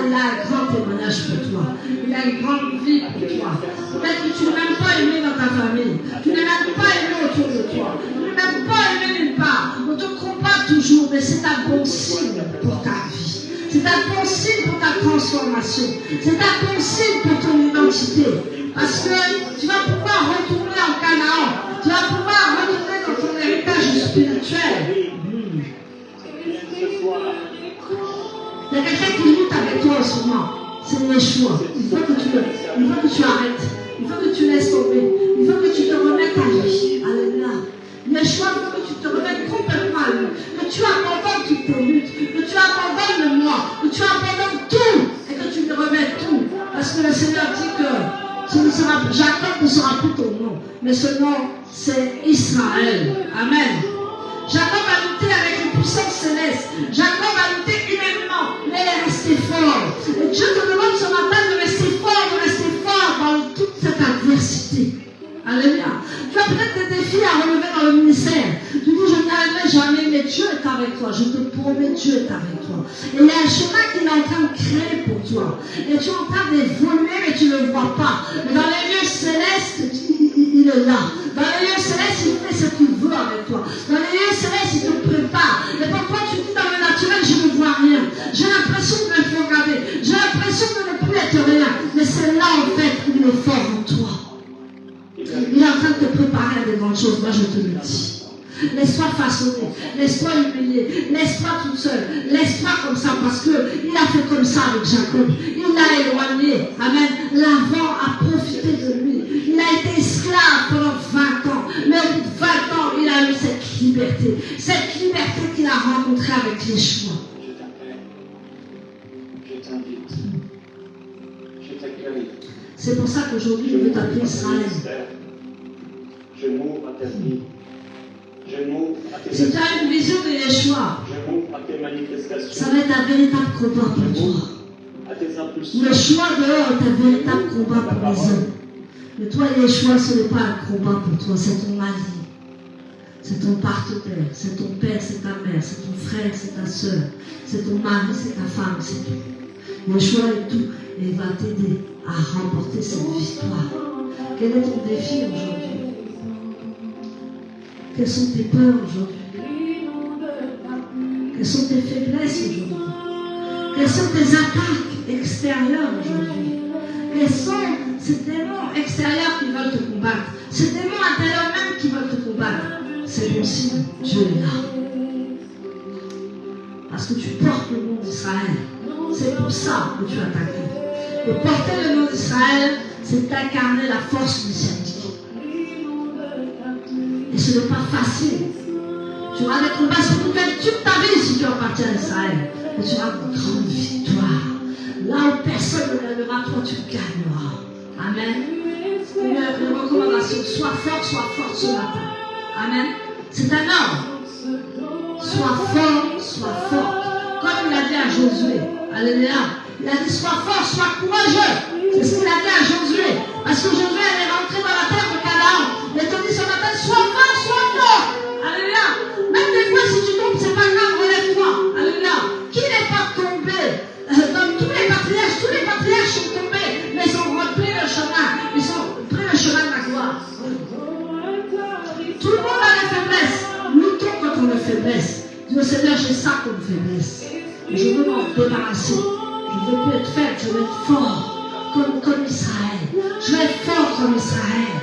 D: grand témoignage pour toi. Il a une grande vie pour toi. Peut-être que tu n'es même pas aimé dans ta famille. Tu n'es même pas aimé autour de toi. Tu n'es même pas aimé nulle part. On te combat toujours, mais c'est un bon signe pour ta vie. C'est un bon signe pour ta transformation. C'est un bon signe pour ton identité. Parce que tu vas pouvoir retourner en Canaan. Tu vas pouvoir retourner dans ton héritage spirituel. Il y a quelqu'un qui lutte avec toi en ce moment. C'est Yeshua. Il faut que tu arrêtes. Il faut que tu laisses tomber. Il faut que tu te remettes à lui. Alléluia. Yeshua veut que tu te remettes complètement à lui. Que tu abandonnes toutes tes luttes. Que tu abandonnes le moi. Que tu abandonnes tout. Et que tu lui remettes tout. Parce que le Seigneur dit que Jacob ne sera plus ton nom. Mais ce nom, c'est Israël. Amen. Jacob a lutté avec une puissance céleste. Jacob a lutté humainement, mais il est resté fort. Et Dieu te demande ce matin de rester fort dans toute cette adversité. Alléluia. Tu as peut-être des défis à relever dans le ministère. Tu dis, je n'y arriverai jamais, mais Dieu est avec toi. Je te promets, Dieu est avec toi. Et il y a un chemin qu'il est en train de créer pour toi. Et tu es en train d'évoluer, mais tu ne le vois pas. Mais dans les lieux célestes, il est là. Dans les lieux célestes, il fait ce qu'il veut avec toi. Dans les lieux célestes, il te prépare. Et pourquoi tu dis dans le naturel, je ne vois rien. J'ai l'impression de me faire regarder. J'ai l'impression de ne plus être rien. Mais c'est là, en fait, où il est fort en toi. Il est en train de te préparer à des grandes choses. Moi, je te le dis. Laisse-toi façonner. Laisse-toi humilier. Laisse-toi toute seule. Laisse-toi comme ça parce qu'il a fait comme ça avec Jacob. Il l'a éloigné. Amen. Laban a profité de lui. Il a été esclave pendant 20 ans. Mais au bout de 20 ans, il a eu cette liberté. Cette liberté qu'il a rencontrée avec Yeshua.
E: Je t'invite. Je t'accueille.
D: C'est pour ça qu'aujourd'hui, je veux t'appeler Israël.
E: Je m'ouvre à ta vie. Je m'ouvre à tes
D: Si tu as une vision de Yeshua,
E: je m'ouvre à tes manifestations.
D: ça va être un véritable combat pour toi.
E: À tes impulsions.
D: Le choix dehors est un véritable combat pour les hommes. Mais toi, Yeshua, ce n'est pas un combat pour toi, c'est ton allié. C'est ton partenaire, c'est ton père, c'est ta mère, c'est ton frère, c'est ta soeur, c'est ton mari, c'est ta femme, c'est tout. Yeshua est tout et il va t'aider à remporter cette victoire. Quel est ton défi aujourd'hui? Quelles sont tes peurs aujourd'hui? Quelles sont tes faiblesses aujourd'hui? Quelles sont tes attaques extérieures aujourd'hui? Quels sont ces démons extérieurs qui veulent te combattre? Ces démons intérieurs même qui veulent te combattre? C'est bon signe, Dieu est là. Parce que tu portes le nom d'Israël. C'est pour ça que tu es attaqué. Et porter le nom d'Israël, c'est incarner la force messianique. Et ce n'est pas facile. Tu auras des combats sur toute ta vie si tu appartiens à Israël. Mais tu auras une grande victoire. Là où personne ne gagnera, toi tu gagneras. Amen. Une recommandation. Sois fort ce matin. Amen. C'est un ordre. Sois fort. Comme il a dit à Josué. Alléluia. Il a dit sois fort, sois courageux. C'est ce qu'il a dit à Josué. Parce que Josué est rentré dans la terre de Canaan. Il te dit ce matin, sois fort. Alléluia. Même des fois, si tu tombes, c'est pas grave, relève-toi. Alléluia. Qui n'est pas tombé? Comme tous les patriarches sont tombés, mais ils ont repris le chemin. Ils ont pris le chemin de la gloire. Tout le monde a des faiblesses. Luttons contre les faiblesses. Dieu Seigneur, j'ai ça comme faiblesse. Et je veux m'en débarrasser. Je ne veux plus être faible, je veux être fort. Comme Israël. Je veux être fort comme Israël.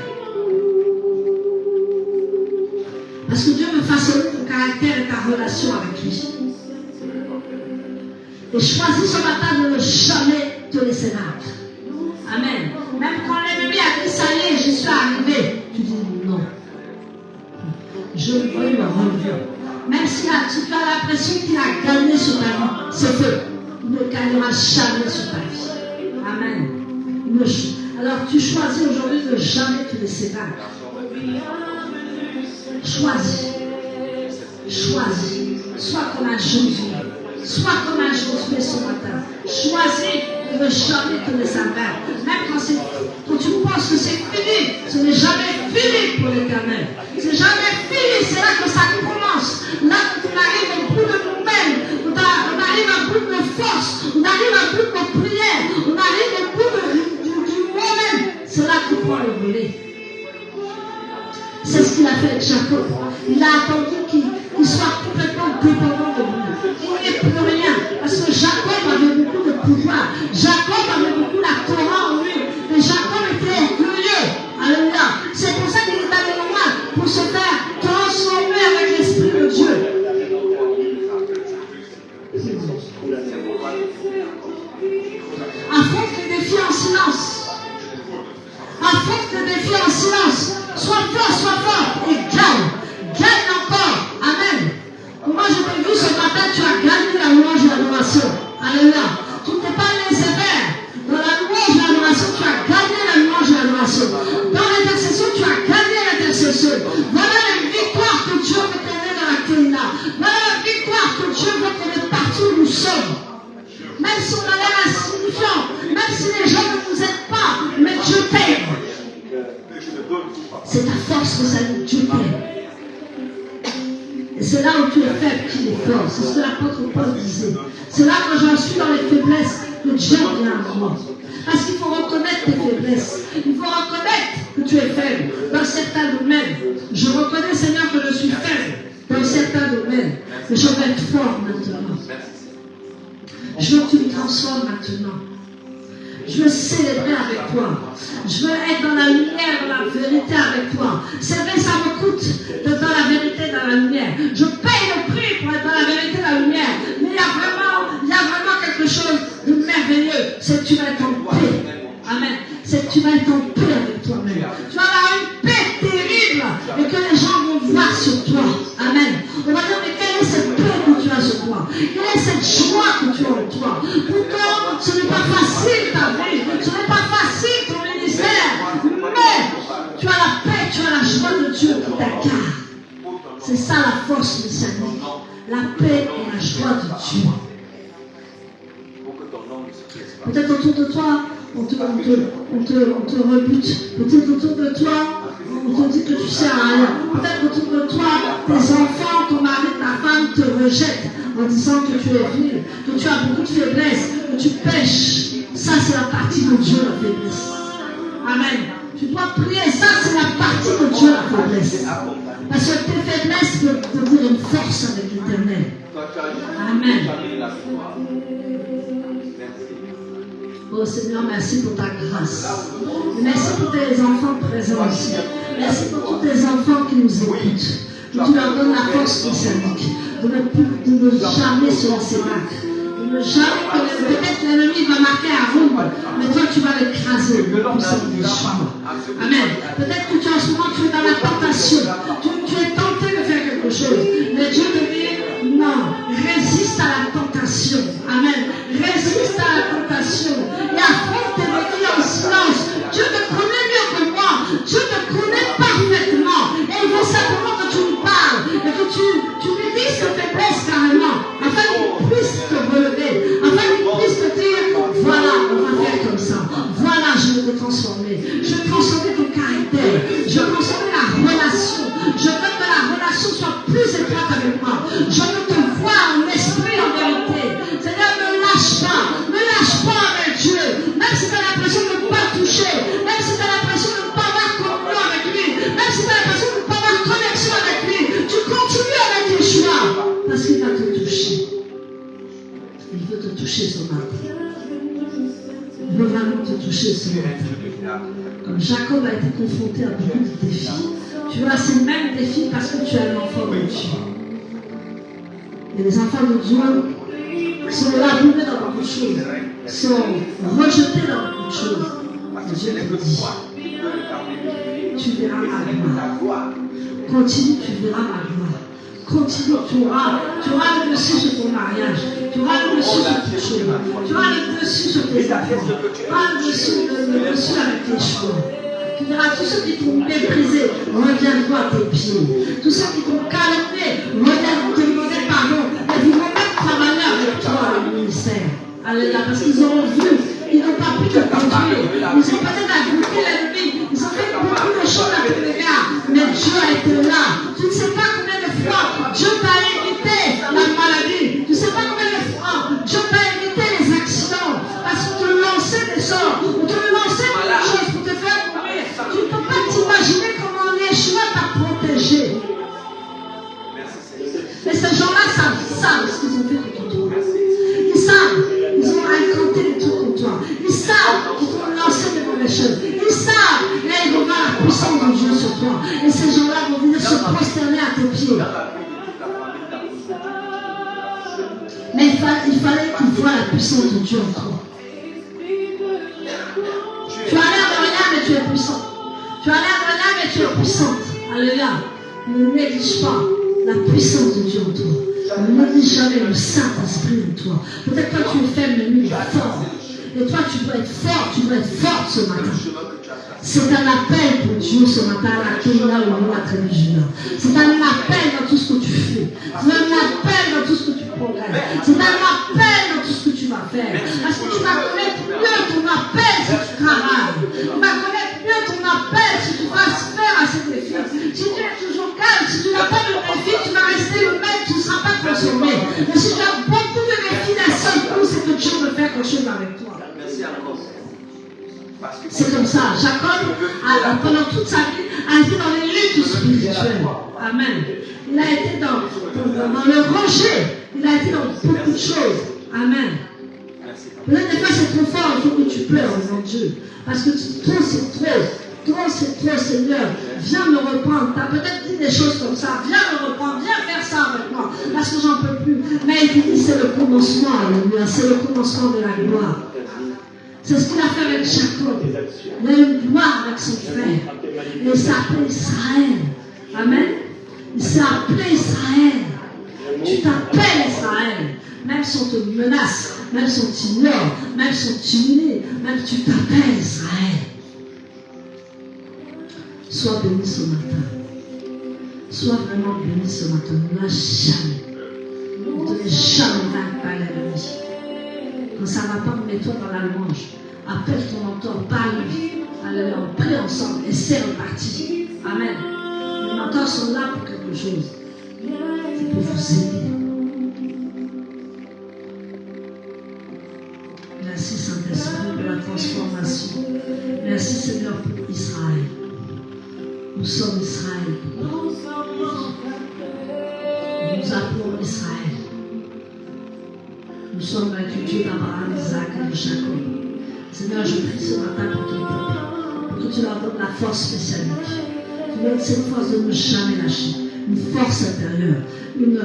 D: Parce que Dieu veut façonner ton caractère et ta relation avec lui. Et choisis ce matin de ne jamais te laisser battre. Amen. Même quand l'ennemi a dit ça y est, j'y suis arrivé, tu dis non. Je veux me relever. Même si tu as l'impression qu'il a gagné sur ta vie, c'est faux. Il ne gagnera jamais sur ta vie. Alors tu choisis aujourd'hui de jamais te laisser vaincre. Choisis. Sois comme un Josué. Sois comme un Josué ce matin. Choisis de ne jamais te laisser vaincre. Même quand tu penses que c'est fini, ce n'est jamais fini pour l'Éternel. C'est jamais fini, c'est là que ça commence. Là quand on arrive au bout de nous-mêmes, on arrive au bout de nos forces, on arrive au bout de nos prières, on arrive au bout du moi-même. C'est là qu'on prend le relais. C'est ce qu'il a fait avec Jacob. Il a attendu qu'il soit complètement dépendant de lui. Il n'y ait plus rien. Parce que Jacob avait beaucoup de pouvoir. Jacob avait beaucoup la Torah en lui. Et Jacob était orgueilleux. Alléluia. C'est pour ça qu'il est allé loin. Pour se faire transformer avec l'Esprit de Dieu. Affronte les défis en silence. Affronte les défis en silence. Sois fort et gagne. Gagne encore. Amen. Moi je t'ai vu ce matin, tu as gagné la louange et l'adoration. Alléluia. Tu ne t'es pas laissé faire. Dans la louange et l'adoration, tu as gagné la louange et l'adoration. Dans l'intercession, tu as gagné l'intercession. Voilà les victoires que Dieu veut donner dans la Kéina. Voilà la victoire que Dieu veut donner partout où nous sommes. Même si on a l'air insignifiant, même si les gens ne nous aident pas, mais Dieu t'aime. C'est ta force que ça dit, Dieu t'aime. Et c'est là où tu es faible qu'il est fort. C'est ce que l'apôtre Paul disait. C'est là quand j'en suis dans les faiblesses que Dieu vient à moi. Parce qu'il faut reconnaître tes faiblesses. Il faut reconnaître que tu es faible dans certains domaines. Je reconnais, Seigneur, que je suis faible dans certains domaines. Mais je veux être fort maintenant. Je veux que tu me transformes maintenant. Je veux célébrer avec toi. Je veux être dans la lumière, dans la vérité avec toi. C'est vrai, ça me coûte d'être dans la vérité, dans la lumière. Je paye le prix pour être dans la vérité, dans la lumière. Mais il y a vraiment quelque chose de merveilleux. C'est que tu vas être en paix. Amen. C'est que tu vas être en paix avec toi-même. Tu vas avoir une paix terrible et que les gens vont voir sur toi. Amen. On va dire, mais quelle est cette paix que tu as sur toi? Quelle est cette joie que tu as en toi? Pourtant, ce n'est pas facile ta vie. Ce n'est pas facile ton ministère. Mais tu as la paix, tu as la joie de Dieu qui t'incarne. C'est ça la force messianique. La paix et la joie de Dieu. Peut-être autour de toi, on te rebute. Peut-être autour de toi, on te dit que tu sers à rien. Peut-être autour de toi, tes enfants, ton mari, ta femme te rejettent en disant que tu es vil, que tu as beaucoup de faiblesse, que tu pêches. Ça, c'est la partie de Dieu, la faiblesse. Amen. Tu dois prier, ça, c'est la partie de Dieu, la faiblesse. Parce que tes faiblesses peuvent devenir une force avec l'Éternel. Amen. Oh Seigneur, merci pour ta grâce. Merci pour tes enfants présents ici. Merci pour tous tes enfants qui nous écoutent. Que tu leur donnes la force messianique de ne jamais se laisser vaincre. De ne jamais, peut-être l'ennemi va marquer un round, mais toi tu vas l'écraser. Amen. Peut-être que en ce moment tu es dans la tentation. Tu es tenté de faire quelque chose. Mais Dieu te dit, non, résiste à la tentation. Amen. Résiste à la tentation. Et affronte tes défis en silence. Dieu te connaît mieux que moi. Dieu te connaît parfaitement. Et il veut simplement que tu lui parles. Et que tu lui dises tes faiblesses carrément. Afin qu'il puisse te relever. Afin qu'il puisse te dire, voilà, on va faire comme ça. Voilà, je vais te transformer. Je vais transformer ton caractère. Je vais transformer la relation. Je veux que la relation soit plus étroite avec moi. Je veux te voir en esprit, en vérité. Seigneur, ne lâche pas avec Dieu. Même si tu as l'impression de ne pas toucher, même si tu as l'impression de ne pas avoir communion avec lui, même si tu as l'impression de ne pas avoir connexion avec lui, tu continues avec Yeshua. Parce qu'il va te toucher. Il veut te toucher ce matin. Il veut vraiment te toucher ce matin. Comme Jacob a été confronté à beaucoup de défis. Tu as ces mêmes défis parce que tu es un enfant de Dieu. Et les enfants de Dieu sont labourés dans beaucoup de choses, sont rejetés dans beaucoup de choses. Et Dieu te dit, tu verras ma gloire. Continue, tu verras ma gloire. continue, tu auras le dessus sur ton mariage, tu auras le dessus sur tes choses, tu auras le dessus sur tes enfants, tu auras le dessus avec tes choix. Tu diras, tous ceux qui t'ont méprisé, reviens-toi à tes pieds. Tous ceux qui t'ont calomnié, reviens te demander pardon. Et ils vont même travailler avec toi au ministère. Alléluia, parce qu'ils ont vu, ils n'ont pas pu te conduire. Ils ont peut-être agrippé l'ennemi. Ils ont fait beaucoup de choses à ton égard. Mais Dieu a été là. Tu ne sais pas combien de fois Dieu t'a évité la maladie. Tu ne sais pas combien de fois Dieu t'a évité les accidents. Parce qu'on te lançait des sorts. On te lançait des choses pour te faire mourir. Tu ne peux pas t'imaginer comment Yeshua t'a protégé. Mais ces gens-là savent ce qu'ils ont fait contre toi. Ils savent, ils ont raconté des trucs contre toi. Ils savent qu'ils t'ont lancé de mauvaises choses. Ils savent, là ils vont voir la puissance de Dieu sur toi. Et ces gens-là vont venir se prosterner à tes pieds. Mais il fallait qu'ils voient la puissance de Dieu en toi. Tu as l'air de rien, mais tu es puissant. Tu as l'air de rien, mais tu es puissante. Alléluia. Ne néglige pas la puissance de Dieu en toi. Ne néglige jamais le Saint-Esprit en toi. Peut-être toi tu es faible, mais lui il est fort. Et toi tu dois être fort, tu dois être forte ce matin. C'est un appel pour Dieu ce matin à la Kenya au nom de la télévision. C'est un appel dans tout ce que tu fais. C'est un appel dans tout ce que tu progresses. C'est un appel dans tout ce que tu vas faire. Parce que tu vas connaître mieux ton appel si tu travailles. Tu vas connaître mieux ton appel si tu vas faire à ces défis. Si tu es toujours calme, si tu n'as pas de défi, tu vas rester le même, tu ne seras pas consommé. Mais si tu as beaucoup de défis d'un seul coup, c'est que Dieu veut faire quelque chose avec toi. C'est comme ça. Jacob, pendant toute sa vie, a été dans les luttes spirituelles. Amen. Il a été dans le rejet. Il a été dans beaucoup de choses. Amen. Peut-être des fois c'est trop fort, il faut que tu pleures devant Dieu. Parce que trop c'est trop. Trop c'est trop, Seigneur. Viens me reprendre. Tu as peut-être dit des choses comme ça. Viens me reprendre. Viens faire ça avec moi. Parce que j'en peux plus. Mais il dit c'est le commencement. Alléluia. C'est le commencement de la gloire. C'est ce qu'il a fait avec Jacob. Il a eu une gloire avec son frère. Et il s'appelait Israël. Amen. Il s'est appelé Israël. Tu t'appelles Israël. Même si on te menace, même si on t'ignore, même si on t'humilie, même tu t'appelles Israël. Sois béni ce matin. Sois vraiment béni ce matin. Ne lâche jamais. Ne te laisse jamais vaincre par l'ennemi. Quand ça ne va pas, mets-toi dans la louange. Appelle ton mentor, parle-lui. Allez, on prie ensemble et c'est reparti. Amen. Les mentors sont là pour quelque chose. C'est pour vous aider. Merci Saint-Esprit pour la transformation. Merci Seigneur pour Israël. Nous sommes Israël. Nous appelons Israël. Nous sommes avec Dieu d'Abraham, Isaac et de Jacob. Seigneur, je prie ce matin pour ton peuple, pour que tu leur donnes la force spécialique. Tu donnes cette force de ne jamais lâcher, une force intérieure, une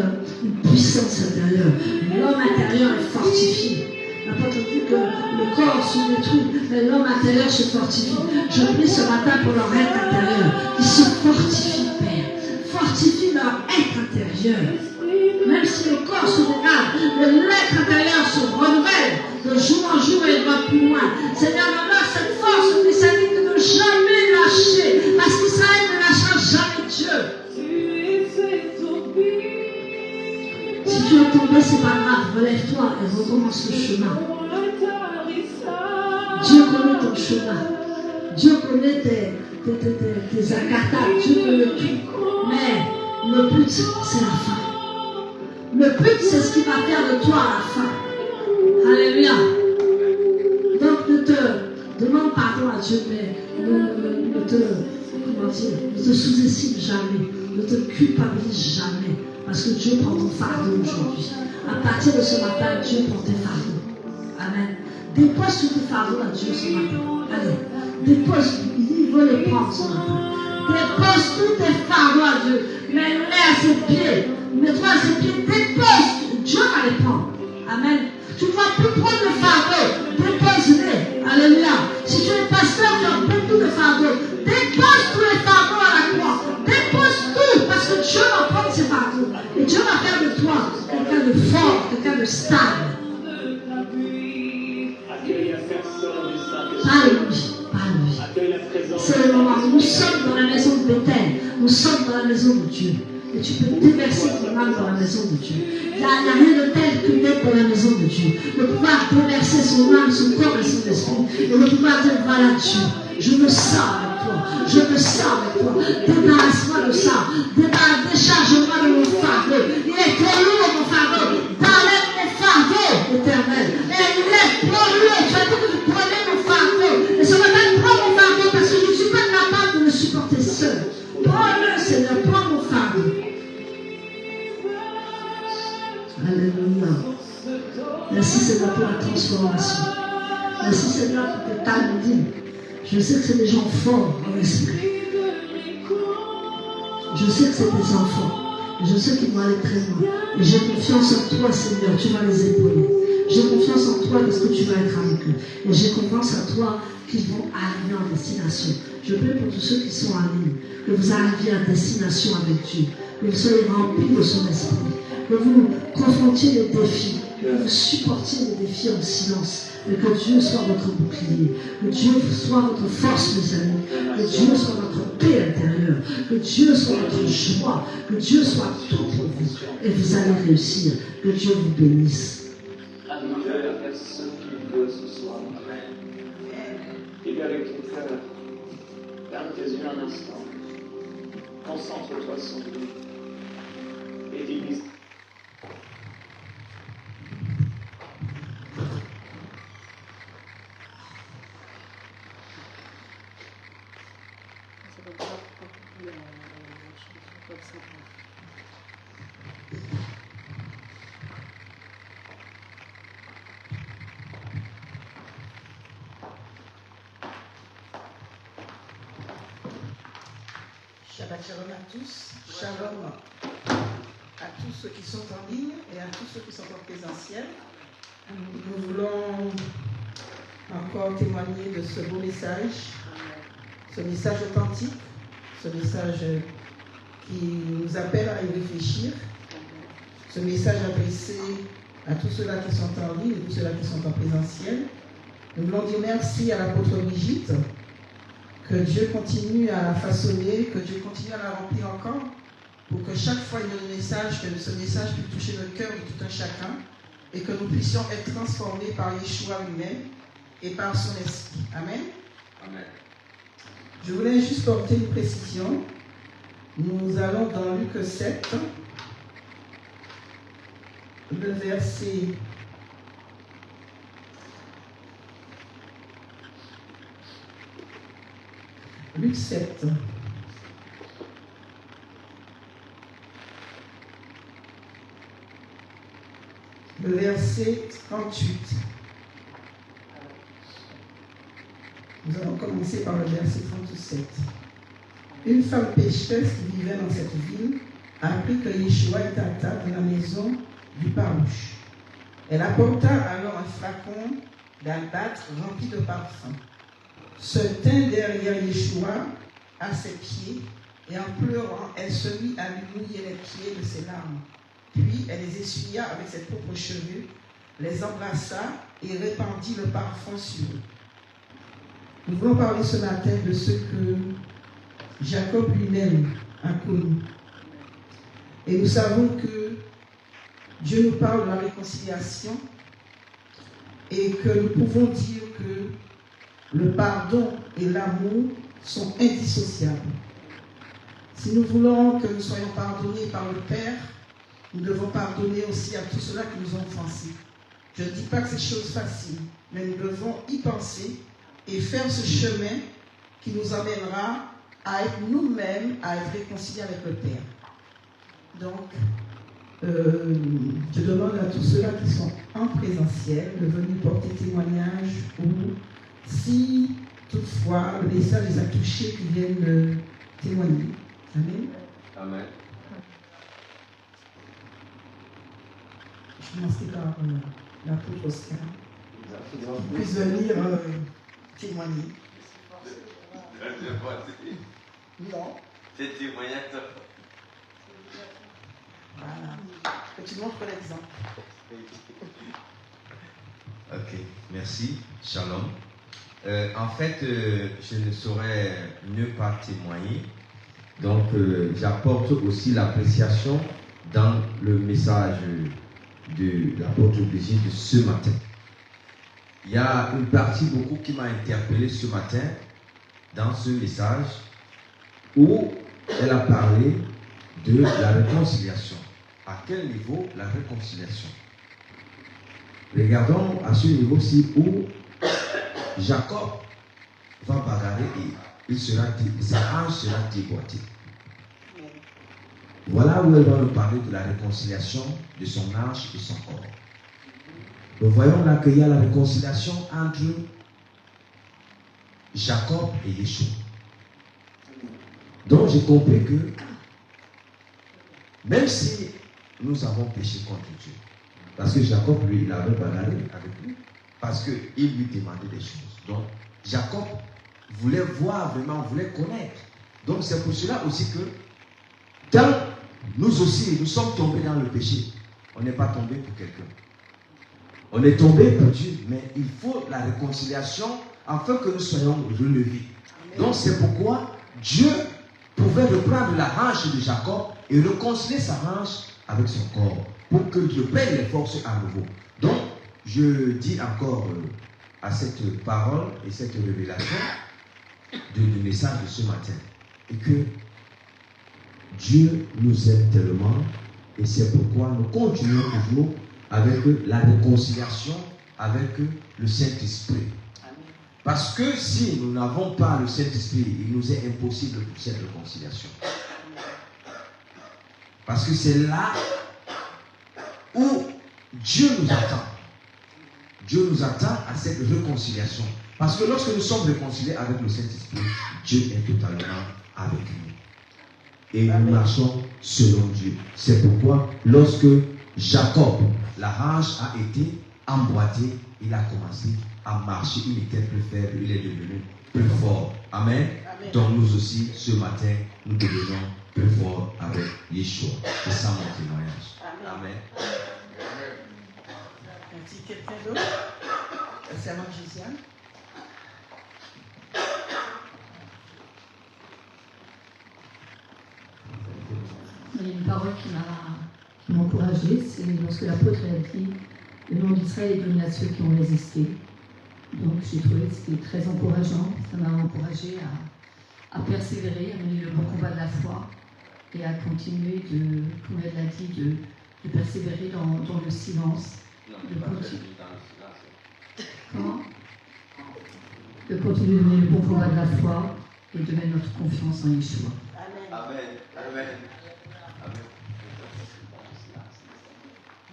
D: puissance intérieure. L'homme intérieur est fortifié. L'apôtre dit que le corps se détruit, mais l'homme intérieur se fortifie. Je prie ce matin pour leur être intérieur, qu'ils se fortifient, Père. Fortifie leur être intérieur. Même si le corps se dégrade, l'être intérieur se renouvelle de jour en jour et il va plus loin. Seigneur, donne-leur cette force spécialique de ne jamais lâcher, parce qu'Israël ne lâchera jamais Dieu. Si tu es tombé, c'est pas grave, relève-toi et recommence le chemin. Dieu connaît ton chemin. Dieu connaît tes acatables. Dieu connaît tout. Mais le but, c'est la fin. Le but, c'est ce qui va faire de toi à la fin. Alléluia. Donc, ne te demande pardon à Dieu, mais ne te sous-estime jamais. Ne te culpabilise jamais. Parce que Dieu prend ton fardeau aujourd'hui. À partir de ce matin, Dieu prend tes fardeaux. Amen. Dépose tous tes fardeaux à Dieu ce matin. Allez. Dépose. Il veut les prendre ce matin. Dépose tous tes fardeaux à Dieu. Mets-les à ses pieds. Mets-toi à ses pieds. Dépose. Dieu va les prendre. Amen. Tu ne vas plus prendre le fardeau. Dépose-les. Alléluia. Si tu es pasteur, tu as beaucoup de fardeaux. Dépose tous les fardeaux à la croix. Dépose tout. Parce que Dieu va prendre ses fardeaux. stable.
E: Accueille la personne du Saint-Esprit.
D: Pas lui, pas lui.
E: Accueille la présence.
D: C'est le moment où nous sommes dans la maison de Bethel, nous sommes dans la maison de Dieu. Et tu peux déverser ton âme dans la maison de Dieu. Il n'y a rien de tel que d'être dans la maison de Dieu. De pouvoir déverser son âme, son corps et son esprit. Et de pouvoir dire, voilà Dieu, je me sens avec toi. Je me sens avec toi. Débarrasse-moi de ça. Décharge-moi de mon fardeau. Il est trop lourd mon fardeau. T'enlèves mon fardeau, éternel. Et il est trop lourd. Tu as dit que tu prenais mon fardeau. Et ce matin, prends mon fardeau parce que je ne suis pas capable de le supporter seul. Prends-le, Seigneur, prends mon fardeau. Alléluia. Merci Seigneur pour la transformation. Merci Seigneur pour que ta vie. Je sais que c'est des gens forts en esprit. Je sais que c'est des enfants. Et je sais qu'ils vont aller très loin. Et j'ai confiance en toi Seigneur, tu vas les épauler. J'ai confiance en toi parce que tu vas être avec eux. Et j'ai confiance en toi qu'ils vont arriver en destination. Je prie pour tous ceux qui sont en ligne, que vous arriviez à destination avec Dieu, que vous soyez remplis de son esprit, que vous confrontiez les défis, que vous supportiez les défis en silence, et que Dieu soit votre bouclier, que Dieu soit votre force, mes amis, que Dieu soit votre paix intérieure, que Dieu soit votre joie, que Dieu soit tout pour vous, et vous allez réussir, que Dieu vous bénisse.
E: Accueille la personne qui veut ce soir. Et avec ton cœur, ferme tes yeux un instant. Concentre-toi sur lui. Et dis-lui.
F: Shabbat shalom à tous, shalom à tous ceux qui sont en ligne et à tous ceux qui sont en présentiel. Nous voulons encore témoigner de ce beau message, ce message authentique, ce message qui nous appelle à y réfléchir, ce message adressé à tous ceux-là qui sont en ligne et tous ceux-là qui sont en présentiel. Nous voulons dire merci à l'apôtre Brigitte, que Dieu continue à la façonner, que Dieu continue à la remplir encore, pour que chaque fois il y ait un message, que ce message puisse toucher le cœur de tout un chacun, et que nous puissions être transformés par Yeshua lui-même et par son esprit. Amen.
B: Amen.
F: Je voulais juste porter une précision. Nous allons dans Luc 7, le verset Luc 7. Le verset 38. Nous allons commencer par le verset 37. Une femme pécheresse qui vivait dans cette ville a appris que Yeshua était à table dans la maison du parouche. Elle apporta alors un flacon d'albâtre rempli de parfum, se tint derrière Yeshua à ses pieds, et en pleurant, elle se mit à lui mouiller les pieds de ses larmes. Puis elle les essuya avec ses propres cheveux, les embrassa et répandit le parfum sur eux. Nous voulons parler ce matin de ce que Jacob lui-même a connu. Et nous savons que Dieu nous parle de la réconciliation et que nous pouvons dire que le pardon et l'amour sont indissociables. Si nous voulons que nous soyons pardonnés par le Père, nous devons pardonner aussi à tous ceux-là qui nous ont offensés. Je ne dis pas que c'est chose facile, mais nous devons y penser et faire ce chemin qui nous amènera à être nous-mêmes, à être réconciliés avec le Père. Donc, je demande à tous ceux-là qui sont en présentiel de venir porter témoignage ou si toutefois le message les a touchés, qu'ils viennent témoigner. Amen.
B: Amen.
F: Je commencerai par l'apôtre Oscar. Qu'il puisse venir témoigner. Non.
B: C'est témoignage.
F: Voilà. Que tu montres l'exemple.
B: Ok, merci. Shalom. En fait, je ne saurais mieux pas témoigner. Donc, j'apporte aussi l'appréciation dans le message de l'apôtre Brigitte de ce matin. Il y a une partie beaucoup qui m'a interpellé ce matin dans ce message où elle a parlé de la réconciliation. À quel niveau la réconciliation? Regardons à ce niveau-ci où Jacob va bagarrer et sa hanche sera déboîtée. Voilà où elle va nous parler de la réconciliation de son hanche et son corps. Nous voyons là qu'il y a la réconciliation entre Jacob et Yeshua. Donc j'ai compris que même si nous avons péché contre Dieu, parce que Jacob, lui, il avait bagarré avec lui, parce qu'il lui demandait des choses. Donc Jacob voulait voir vraiment, voulait connaître. Donc c'est pour cela aussi que quand nous aussi, nous sommes tombés dans le péché, on n'est pas tombé pour quelqu'un. On est tombé pour Dieu, mais il faut la réconciliation afin que nous soyons relevés. Donc c'est pourquoi Dieu pouvait reprendre la hanche de Jacob et réconcilier sa hanche avec son corps pour que Dieu prenne les forces à nouveau. Donc, je dis encore à cette parole et cette révélation du message de ce matin et que Dieu nous aime tellement et c'est pourquoi nous continuons toujours avec la réconciliation avec le Saint-Esprit. Parce que si nous n'avons pas le Saint-Esprit, il nous est impossible pour cette réconciliation. Parce que c'est là où Dieu nous attend. Dieu nous attend à cette réconciliation. Parce que lorsque nous sommes réconciliés avec le Saint-Esprit, Dieu est totalement avec nous. Et nous marchons selon Dieu. C'est pourquoi lorsque Jacob, la hanche a été emboîtée, il a commencé à marcher. Il était plus faible, il est devenu plus fort. Amen. Amen. Donc nous aussi, ce matin, nous devenons plus forts avec Yeshua. C'est ça mon témoignage. Amen.
F: Merci. Quelqu'un d'autre? C'est moi, Gisèle.
C: Il y a une parole qui m'a encouragée, c'est lorsque l'apôtre a dit « Le nom d'Israël est donné à ceux qui ont résisté ». Donc j'ai trouvé que c'était très encourageant, ça m'a encouragée à persévérer, à mener le bon combat de la foi et à continuer de, comme elle l'a dit, de persévérer dans le silence. De continuer de mener le bon combat de la foi et de mettre notre confiance en Yeshua.
B: Amen. Amen. Amen.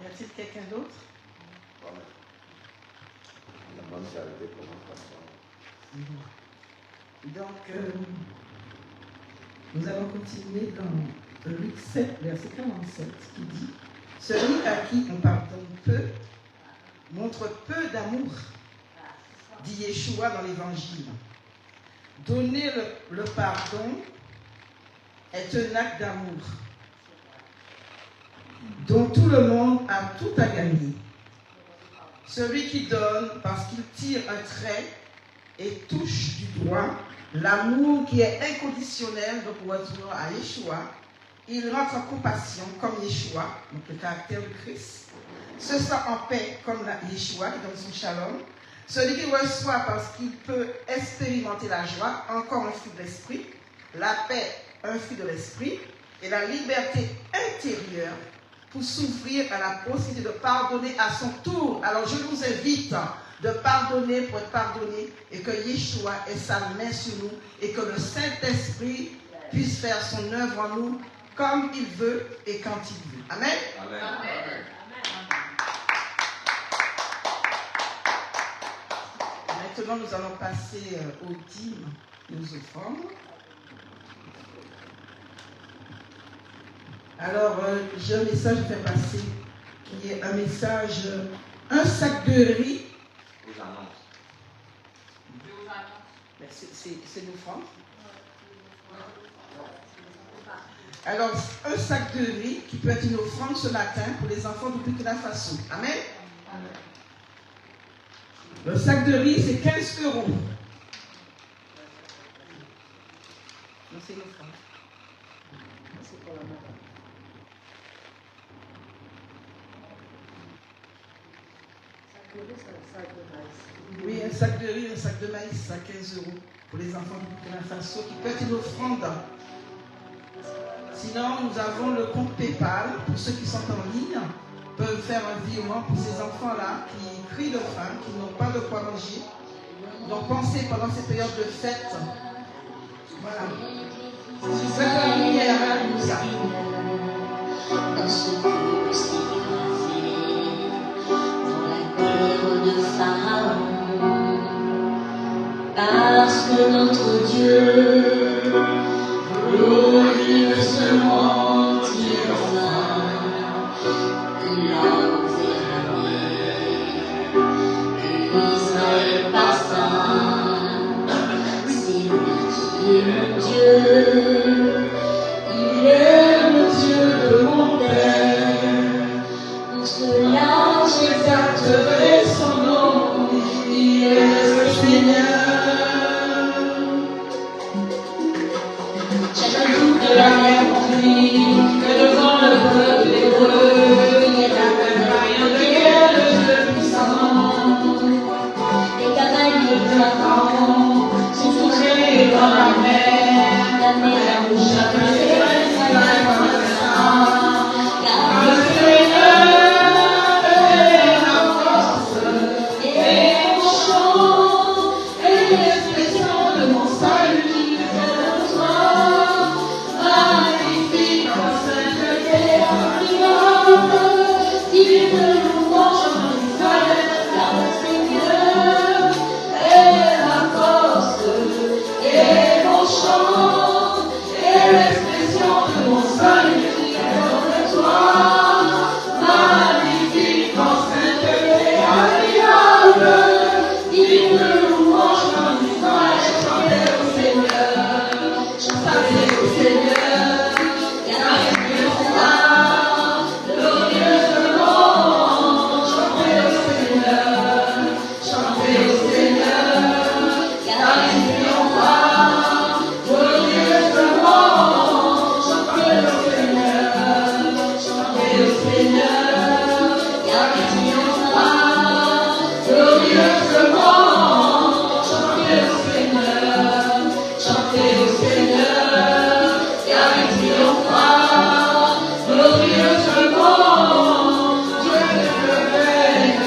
F: Y a-t-il quelqu'un d'autre? Donc, nous allons continuer dans Luc 7, verset 47, qui dit « Celui à qui on pardonne peu montre peu d'amour, dit Yeshua dans l'Évangile. Donner le pardon est un acte d'amour dont tout le monde a tout à gagner. Celui qui donne parce qu'il tire un trait et touche du doigt l'amour qui est inconditionnel, donc retournons à Yeshua, il rentre en compassion comme Yeshua, donc le caractère de Christ, se sent en paix comme Yeshua qui donne son shalom. Celui qui reçoit parce qu'il peut expérimenter la joie, encore un fruit de l'esprit, la paix, un fruit de l'esprit, et la liberté intérieure pour s'ouvrir à la possibilité de pardonner à son tour. Alors je vous invite de pardonner pour être pardonné et que Yeshua ait sa main sur nous et que le Saint-Esprit puisse faire son œuvre en nous comme il veut et quand il veut. Amen.
B: Amen.
F: Amen. Maintenant, nous allons passer aux dîmes et aux offrandes. Alors, j'ai un message à faire passer qui est un message, un sac de riz.
B: Aux annonces.
F: C'est une offrande. Alors, un sac de riz qui peut être une offrande ce matin pour les enfants du Burkina Faso. Amen. Le sac de riz, c'est 15 €. Non, c'est une offrande. C'est pour la madame. Oui, un sac de riz, un sac de maïs à 15 € pour les enfants du Burkina Faso qui peut être une offrande. Sinon, nous avons le compte PayPal pour ceux qui sont en ligne, peuvent faire un virement pour ces enfants-là qui crient de faim, qui n'ont pas de quoi manger. Donc pensez pendant ces périodes de fête. Voilà. Si vous faites la lumière, alléluia.
G: De Pharaon, parce que notre Dieu glorieusement tirera Israël passa, c'est lui qui est mon Dieu, il est le Dieu de mon Père, pour cela j'exalterai son nom, il est le Seigneur. Chaque jour de la mer conduit, que devant le peuple hébreu, il est un vaillant de guerre, le Dieu puissant. Les cavaliers de Satan sont soustraits dans la mer, la mer rouge a pleuré, la mer dans le sang, car le Seigneur est la force et mon chant et l'expression de mon salut qui est en toi. Magnifique en sainteté admirable, digne de louange en Israël, car le Seigneur est la force et mon chant et l'expression de mon salut qui est en toi. Magnifique en sainteté admirable, digne de louange en Israël, chantez au Seigneur, chantez au Seigneur, car il est roi, glorieusement, chantez au Seigneur, car il est roi, glorieusement, chantez au Seigneur, car il est roi, glorieusement, chantez au Seigneur, chantez au Seigneur, car il est roi, glorieusement, Dieu le règne.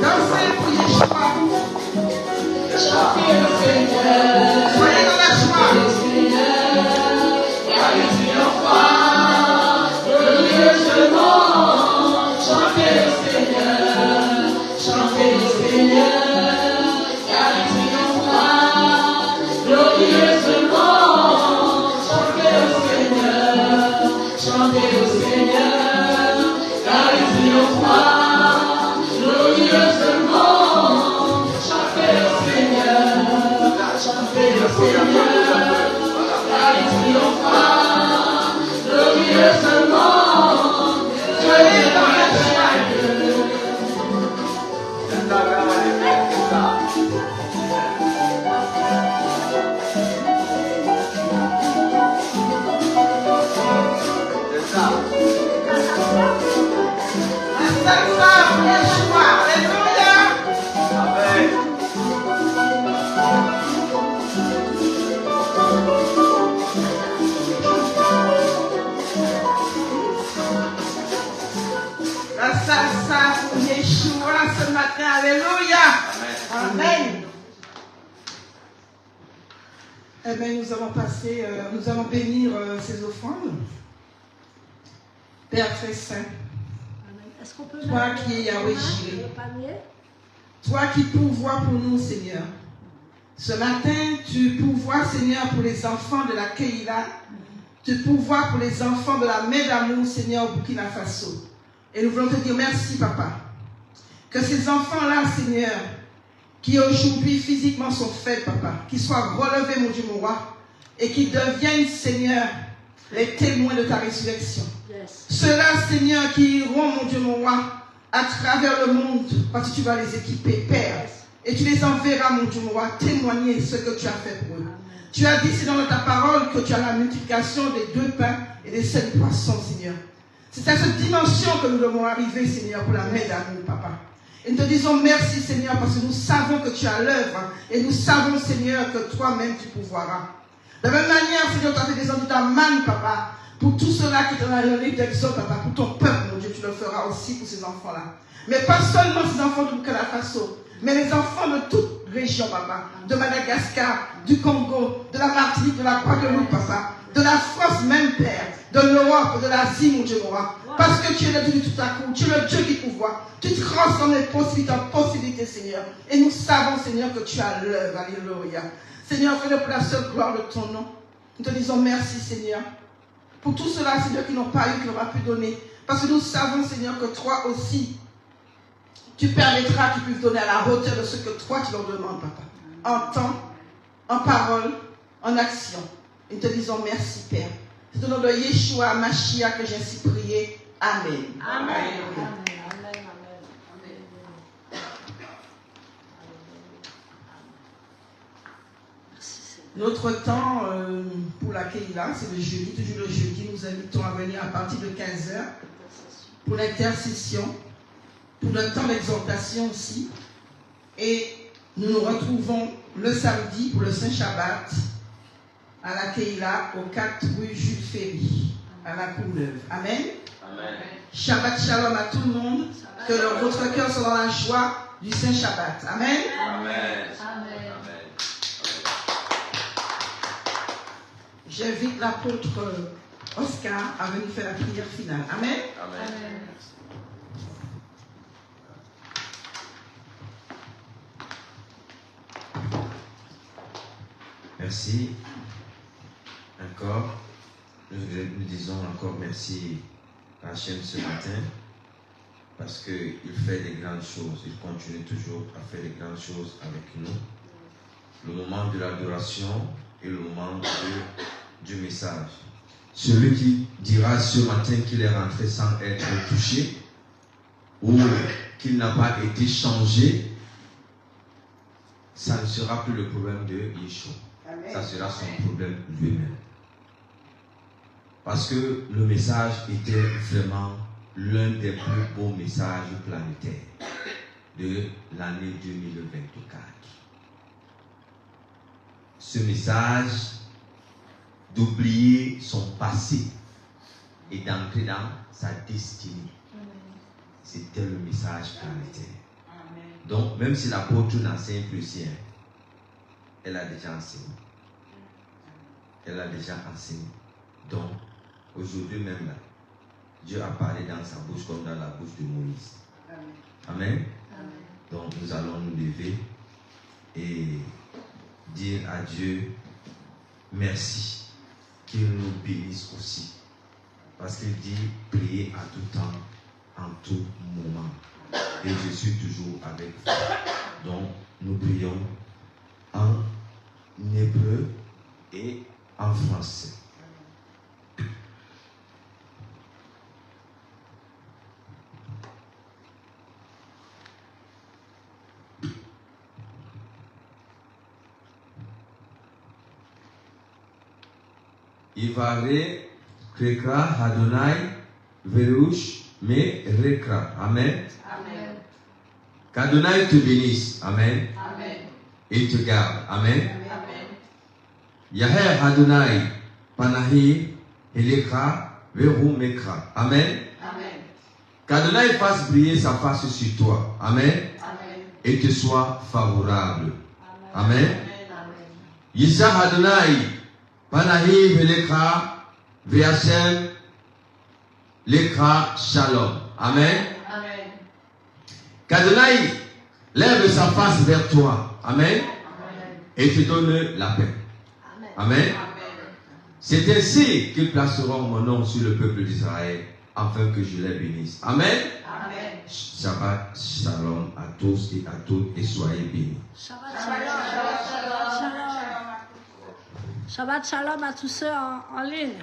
F: Dansez pour Yeshua.
G: Chantez au Seigneur,
F: Soyez dans la joie.
G: au Seigneur, car il est roi, glorieusement, chantez au Seigneur, car il est roi, glorieusement, chantez au Seigneur, car il est roi, glorieusement, chantez au Seigneur, car il est roi, glorieusement, soyez dans la joie.
F: Un salsa pour Yeshua. Alléluia. La salsa pour Yeshua ce matin. Alléluia. Amen. Eh bien, nous allons bénir ces offrandes. Père très saint,
D: Est-ce qu'on peut
F: toi
D: mettre
F: qui es Yahweh Jireh,
D: le panier?
F: toi qui pourvois pour nous, Seigneur. Ce matin, tu pourvois, Seigneur, pour les enfants de la Keïla. Tu pourvois pour les enfants de la main d'amour, Seigneur, au Burkina Faso. Et nous voulons te dire merci, Papa. Que ces enfants-là, Seigneur, qui aujourd'hui physiquement sont faibles, papa, qui soient relevés, mon Dieu, mon roi, et qui deviennent, Seigneur, les témoins de ta résurrection. Ceux-là, Seigneur, qui iront, mon Dieu, mon roi, à travers le monde, parce que tu vas les équiper, Père, et tu les enverras, mon Dieu, mon roi, témoigner ce que tu as fait pour eux. Tu as dit, c'est dans ta parole que tu as la multiplication des 2 pains et des 7 poissons, Seigneur. C'est à cette dimension que nous devons arriver, Seigneur, pour la main d'amour, papa. Et nous te disons merci, Seigneur, parce que nous savons que tu as l'œuvre. Et nous savons, Seigneur, que toi-même tu pourvoiras. De la même manière, Seigneur, tu as fait descendre ta manne, papa, pour tout cela qui est dans le livre d'Exode, papa, pour ton peuple, mon Dieu, tu le feras aussi pour ces enfants-là. Mais pas seulement ces enfants du Burkina Faso, mais les enfants de toute région, papa, de Madagascar, du Congo, de la Martinique, de la Guadeloupe, papa, de la France même, Père, de l'Europe, de l'Asie, mon Dieu, mon roi. Parce que tu es le Dieu du tout à coup, tu es le Dieu qui pourvoit. Tu transformes les possibilités en possibilités, Seigneur. Et nous savons, Seigneur, que tu as l'œuvre. Alléluia. Seigneur, fais-le pour la seule gloire de ton nom. Nous te disons merci, Seigneur. Pour tout cela, Seigneur, qui n'ont pas eu, qui n'ont pas pu donner. Parce que nous savons, Seigneur, que toi aussi, tu permettras qu'ils puissent donner à la hauteur de ce que toi, tu leur demandes, papa. En temps, en parole, en action. Et nous te disons merci, Père. C'est au nom de Yeshua Mashiach que j'ai ainsi prié. Amen.
G: Amen.
F: Amen. Notre temps pour la Keïla, c'est le jeudi. Toujours le jeudi, nous invitons à venir à partir de 15h pour l'intercession, pour le temps d'exhortation aussi. Et nous nous retrouvons le samedi pour le Saint-Shabbat à la Keïla, au 4 rue Jules Ferry, à la Courneuve. Amen.
B: Amen.
F: Shabbat shalom à tout le monde. Que votre cœur soit dans la joie du Saint-Shabbat. Amen.
B: Amen.
C: Amen.
F: J'invite l'apôtre Oscar à venir faire la prière finale. Amen.
B: Amen.
H: Merci. Encore, nous disons encore merci à Hachem ce matin parce qu'il fait des grandes choses. Il continue toujours à faire des grandes choses avec nous. Le moment de l'adoration et le moment du message. Celui qui dira ce matin qu'il est rentré sans être touché ou qu'il n'a pas été changé, ça ne sera plus le problème de Yeshua. Ça sera son problème lui-même. Parce que le message était vraiment l'un des plus beaux messages planétaires de l'année 2024. Ce message d'oublier son passé et d'entrer dans sa destinée. C'était le message planétaire. Donc, même si l'apôtre n'enseigne plus sien, elle a déjà enseigné. Elle a déjà enseigné. Donc, aujourd'hui même là, Dieu a parlé dans sa bouche comme dans la bouche de Moïse. Amen. Donc, nous allons nous lever et dire à Dieu merci, qu'il nous bénisse aussi. Parce qu'il dit prier à tout temps, en tout moment. Et je suis toujours avec vous. Donc, nous prions en hébreu et en français. Ivare, Krekra, Adonai, Verouche, Me, Rekra. Amen.
C: Amen.
H: Qu'Adonai te bénisse. Amen.
C: Amen.
H: Et te garde. Amen.
C: Amen.
H: Yaher Adonai, Panahi, Elekra, Verou, Mekra. Amen.
C: Amen.
H: Qu'Adonai fasse briller sa face sur toi. Amen.
C: Amen.
H: Et te soit favorable. Amen.
C: Amen.
H: Yisa Adonai, Panahi, Elekra, Veachem, Lekra, Shalom. Amen.
C: Amen.
H: Qu'Adonai lève sa face vers toi. Amen.
C: Amen.
H: Et te donne la paix. Amen. C'est ainsi qu'ils placeront mon nom sur le peuple d'Israël afin que je les bénisse. Amen.
C: Amen.
B: Shabbat Shalom à tous et à toutes et soyez bénis.
D: Shabbat Shalom. Shabbat Shalom à tous ceux en ligne.